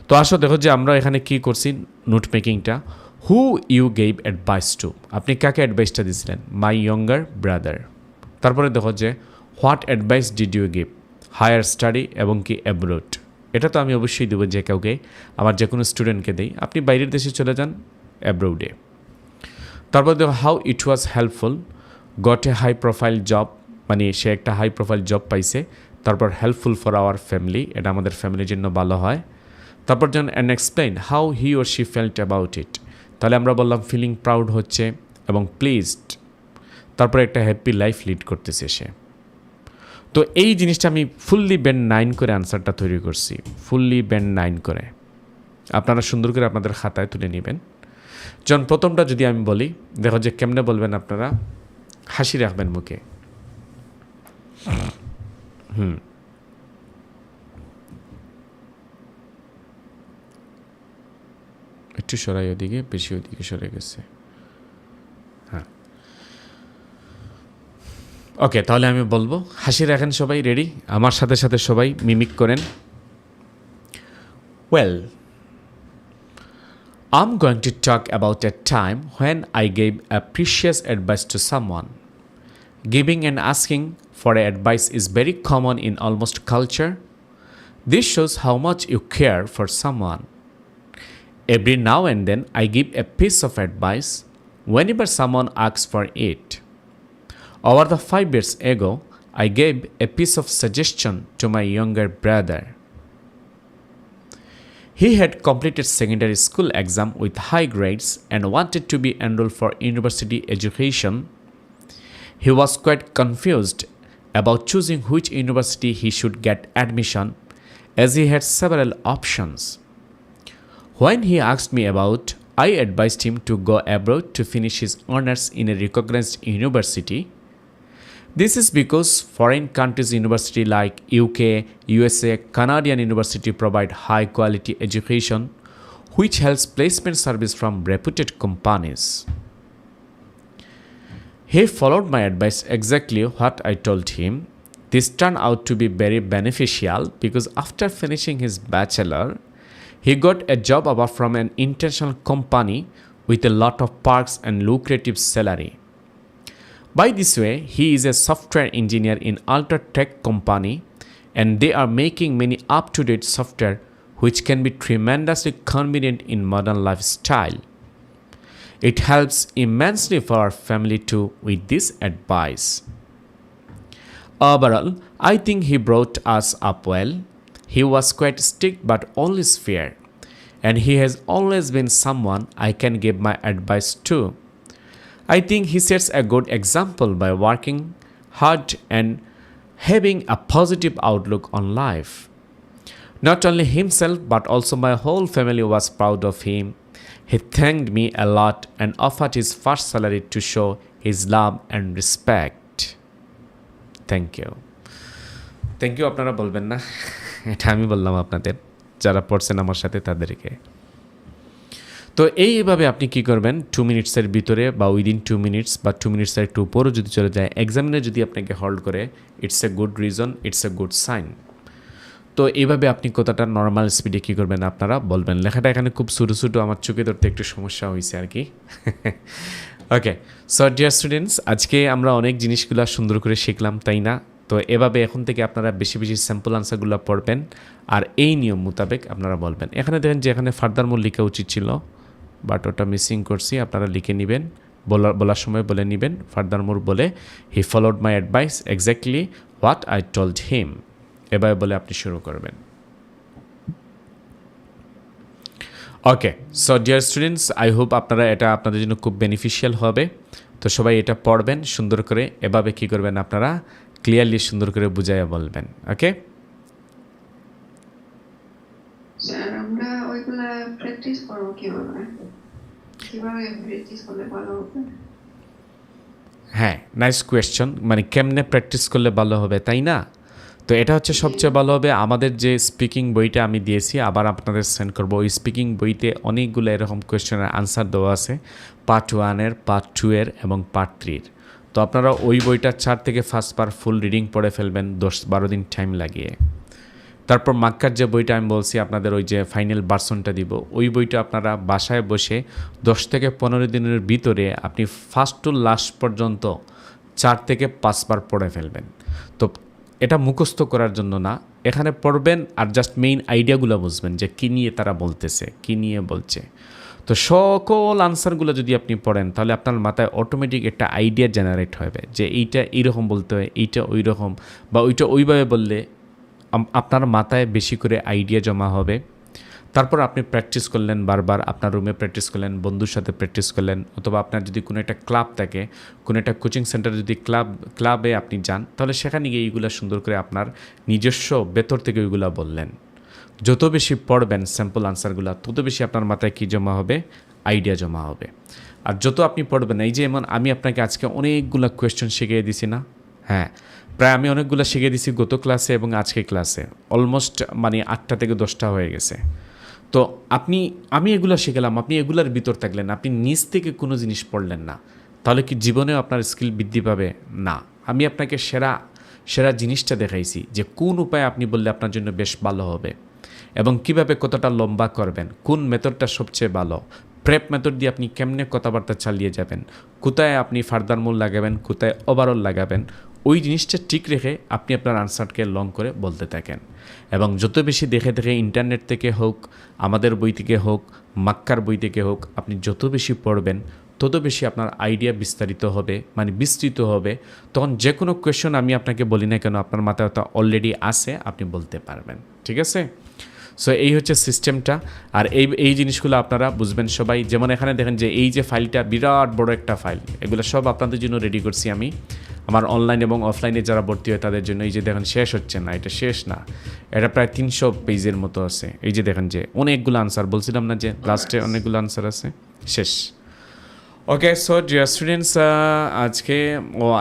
তো আসো দেখো যে আমরা এখানে কি করছি, নোট মেকিংটা। Who you gave advice to, আপনি কাকে অ্যাডভাইসটা দিয়েছিলেন? My younger brother. তারপরে দেখো যে what advice did you give? Higher study এবং কি অ্যাব্রোড। এটা তো আমি অবশ্যই দেবো যে কাউকে, আমার যে কোনো স্টুডেন্টকে দেই। আপনি বাইরের দেশে চলে যান, অ্যাব্রোডে। তারপর দেখো how it was helpful, got a high profile job, মানে সে একটা হাই প্রোফাইল জব পাইছে। তারপর হেল্পফুল ফর আওয়ার ফ্যামিলি, এটা আমাদের ফ্যামিলির জন্য ভালো হয়। তারপর যেন and explain how he or she felt about it, তাহলে আমরা বললাম ফিলিং প্রাউড হচ্ছে এবং প্লিজড। তারপরে একটা হ্যাপি লাইফ লিড করতেছে সে। তো এই জিনিসটা আমি ফুললি ব্যান্ড 9 করে আনসারটা তৈরি করছি, ফুললি ব্যান্ড 9 করে। আপনারা সুন্দর করে আপনাদের খাতায় তুলে নেবেন। যখন প্রথমটা যদি আমি বলি, দেখো যে কেমনে বলবেন আপনারা, হাসি রাখবেন মুখে। একটু সরাই, ওদিকে বেশি ওদিকে সরে গেছে। হ্যাঁ, ওকে, তাহলে আমি বলবো, হাসি রাখেন সবাই, রেডি? আমার সাথে সাথে সবাই মিমিক করেন। Well, I'm going to talk about a time when I gave a precious advice to someone. Giving and asking for advice is very common in almost culture. This shows how much you care for someone. Every now and then I give a piece of advice whenever someone asks for it. Over the 5 years ago, I gave a piece of suggestion to my younger brother. He had completed secondary school exam with high grades and wanted to be enrolled for university education. He was quite confused about choosing which university he should get admission, as he had several options. When he asked me about, I advised him to go abroad to finish his honors in a recognized university. This is because foreign countries' universities like UK, USA, Canadian university provide high quality education, which helps placement service from reputed companies. He followed my advice exactly what I told him. This turned out to be very beneficial because after finishing his bachelor, he got a job offer from an international company with a lot of perks and lucrative salary. By this way, he is a software engineer in ultra tech company, and they are making many up-to-date software which can be tremendously convenient in modern lifestyle. It helps immensely for our family too with this advice. Overall, I think he brought us up well. He was quite strict but always fair, and he has always been someone I can give my advice to. I think he sets a good example by working hard and having a positive outlook on life. Not only himself but also my whole family was proud of him. He thanked me a lot and offered his first salary to show his love and respect. Thank you. Thank you আপনারা বলবেন না, এটা আমি বললাম আপনাদের, যারা পড়ছেন আমার সাথে তাদেরকে। তো এইভাবে আপনি কি করবেন, 2 মিনিটসের ভিতরে বা উইদিন 2 মিনিটস বা 2 মিনিটসের একটু উপরও যদি চলে যায়, এক্সামিনে যদি আপনাকে হোল্ড করে, it's a good reason, it's a good sign. তো এইভাবে আপনি কথাটা নর্মাল স্পিডে কী করবেন আপনারা বলবেন। লেখাটা এখানে খুব ছোটো ছোটো, আমার চোখে ধরতে একটু সমস্যা হয়েছে আর কি। ওকে, সো ডিয়ার স্টুডেন্টস, আজকে আমরা অনেক জিনিসগুলো সুন্দর করে শিখলাম, তাই না? তো এভাবে এখন থেকে আপনারা বেশি বেশি স্যাম্পল আনসারগুলো পড়বেন আর এই নিয়ম মোতাবেক আপনারা বলবেন। এখানে দেখেন যে এখানে ফার্দার মোর লেখা উচিত ছিল, বাট ওটা মিসিং করছি। আপনারা লিখে নেবেন, বলার সময় বলে নেবেন ফার্দার মোর বলে, he followed my advice exactly what I told him, এভাবে বলে আপনি শুরু করবেন। Okay, so dear students, I hope আপনারা এটা আপনাদের জন্য খুব বেনিফিশিয়াল হবে। তো সবাই এটা পড়বেন সুন্দর করে, এভাবে কী করবেন আপনারা ক্লিয়ারলি সুন্দর করে বুঝাইয়া বলবেন। ওকে, স্যার আমরা ওইগুলা প্র্যাকটিস করব কিভাবে প্র্যাকটিস করলে ভালো হবে? হ্যাঁ, নাইস কোয়েশ্চন। মানে কেমনে প্র্যাকটিস করলে ভালো হবে, তাই না? তো এটা হচ্ছে সবচেয়ে ভালো হবে আমাদের যে স্পিকিং বইটা আমি দিয়েছি, আবার আপনাদের সেন্ড করবো। ওই স্পিকিং বইতে অনেকগুলো এরকম কোয়েশ্চেনের আনসার দেওয়া আছে, পার্ট 1-এর, পার্ট 2-এর এবং পার্ট 3-এর। তো আপনারা ওই বইটা 4 থেকে 5 বার ফুল রিডিং পড়ে ফেলবেন 10-12 দিন টাইম লাগিয়ে। তারপর মাক্কার যে বইটা আমি বলছি আপনাদের, ওই যে ফাইনাল ভার্সনটা দিব, ওই বইটা আপনারা বাসায় বসে 10 থেকে 15 দিনের ভিতরে আপনি ফার্স্ট টু লাস্ট পর্যন্ত 4 থেকে 5 বার পড়ে ফেলবেন। তো এটা মুখস্থ করার জন্য না, এখানে পড়বেন আর জাস্ট মেইন আইডিয়াগুলো বুঝবেন যে কী নিয়ে তারা বলতেছে, কী নিয়ে বলছে। তো সকল আনসারগুলো যদি আপনি পড়েন তাহলে আপনার মাথায় অটোমেটিক একটা আইডিয়া জেনারেট হবে যে এইটা এইরকম বলতে হয়, এইটা ওই রকম, বা ওইটা ওইভাবে বললে আপনার মাথায় বেশি করে আইডিয়া জমা হবে। তারপর আপনি প্র্যাকটিস করলেন বারবার, আপনার রুমে প্র্যাকটিস করলেন, বন্ধুর সাথে প্র্যাকটিস করলেন, অথবা আপনার যদি কোনো একটা ক্লাব থাকে, কোনো একটা কোচিং সেন্টারে যদি ক্লাবে আপনি যান, তাহলে সেখানে গিয়ে এইগুলো সুন্দর করে আপনার নিজস্ব ভেতর থেকে ওইগুলো বললেন। যত বেশি পড়বেন স্যাম্পল আনসারগুলো, তত বেশি আপনার মাথায় কী জমা হবে, আইডিয়া জমা হবে। আর যত আপনি পড়বেন, এই যে এমন আমি আপনাকে আজকে অনেকগুলো কোয়েশ্চেন শিখিয়ে দিছি না? হ্যাঁ, প্রায় আমি অনেকগুলো শিখিয়ে দিছি গত ক্লাসে এবং আজকে ক্লাসে, অলমোস্ট মানে 8টা থেকে 10টা হয়ে গেছে। তো আমি এগুলো শিখালাম, আপনি এগুলার ভিতর থাকলেন, আপনি নিজ থেকে কোনো জিনিস পড়লেন না, তাহলে কি জীবনেও আপনার স্কিল বৃদ্ধি পাবে? না। আমি আপনাকে সেরা জিনিসটা দেখাইছি যে কোন উপায়ে আপনি বললে আপনার জন্য বেশ ভালো হবে, এবং কিভাবে কতটা লম্বা করবেন, কোন মেথডটা সবচেয়ে ভালো, প্রেপ মেথড দিয়ে আপনি কেমনে কথাবার্তা চালিয়ে যাবেন, কোথায় আপনি ফার্দার মূল লাগাবেন, কোথায় ওভারঅল লাগাবেন, ওই জিনিসটা ঠিক রেখে আপনি আপনার আনসারকে লং করে বলতে থাকেন। এবং যত বেশি দেখে দেখে ইন্টারনেট থেকে হোক, আমাদের বই থেকে হোক, মাক্কার বই থেকে হোক, আপনি যত বেশি পড়বেন তত বেশি আপনার আইডিয়া বিস্তারিত হবে, মানে বিস্তৃত হবে। তখন যে কোনো কোয়েশ্চন আমি আপনাকে বলি না কেন, আপনার মাথায় ওটা অলরেডি আছে, আপনি বলতে পারবেন। ঠিক আছে? সো এই হচ্ছে সিস্টেমটা। আর এই জিনিসগুলো আপনারা বুঝবেন সবাই। যেমন এখানে দেখেন যে এই যে ফাইলটা বিরাট বড় একটা ফাইল, এগুলো সব আপনাদের জন্য রেডি করছি আমি, আমার অনলাইন এবং অফলাইনে যারা ভর্তি হয় তাদের জন্য। এই যে দেখেন শেষ হচ্ছে না, এটা শেষ না, এটা প্রায় 300 পেজের মতো আছে। এই যে দেখেন যে অনেকগুলো আনসার, বলছিলাম না যে লাস্টে অনেকগুলো আনসার আছে, শেষ। ওকে, সো ডিয়ার স্টুডেন্টস, আজকে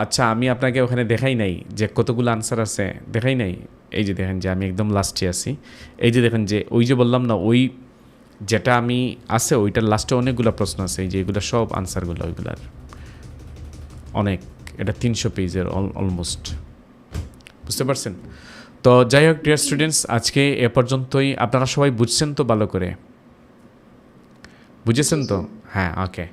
আচ্ছা, আমি আপনাকে ওখানে দেখাই নাই যে কতগুলো আনসার আছে, দেখাই নাই। এই যে দেখেন যে আমি একদম লাস্টে আছি। এই যে দেখেন যে ওই যে বললাম না, ওই যেটা আমি আছে ওইটার লাস্টে অনেকগুলো প্রশ্ন আছে। এই যে এগুলো সব আনসারগুলো, ওইগুলার অনেক, এটা 300 পেজের অলমোস্ট, বুঝতে পারছেন? তো যাই হোক ডিয়ার স্টুডেন্টস, আজকে এ পর্যন্তই। আপনারা সবাই বুঝছেন তো ভালো করে? বুঝেছেন তো? হ্যাঁ, ওকে।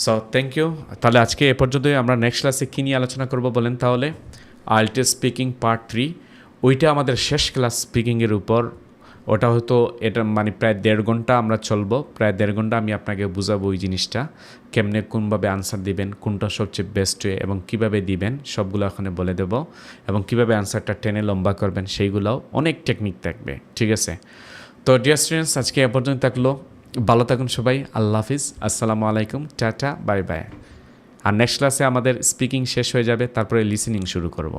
So thank you. তাহলে আজকে এ পর্যন্তই। আমরা নেক্সট ক্লাসে কী নিয়ে আলোচনা করব বলেন তাহলে? IELTS স্পিকিং পার্ট 3, ওইটা আমাদের শেষ ক্লাস স্পিকিংয়ের উপর। ওটা হয়তো এটা মানে প্রায় 1.5 ঘন্টা আমরা চলবো, প্রায় 1.5 ঘন্টা আমি আপনাকে বুঝাবো ওই জিনিসটা, কেমনে কোনভাবে আনসার দিবেন, কোনটা সবচেয়ে বেস্ট ওয়ে, এবং কীভাবে দিবেন সবগুলো ওখানে বলে দেব, এবং কীভাবে আনসারটা টেনে লম্বা করবেন সেইগুলোও অনেক টেকনিক থাকবে। ঠিক আছে? তো ডিয়ার স্টুডেন্টস, আজকে এ পর্যন্ত থাকলো। ভালো থাকুন সবাই। আল্লাহ হাফিজ, আসসালামু আলাইকুম, টাটা, বাই বাই। আর নেক্সট ক্লাসে আমাদের স্পিকিং শেষ হয়ে যাবে, তারপরে লিসেনিং শুরু করব।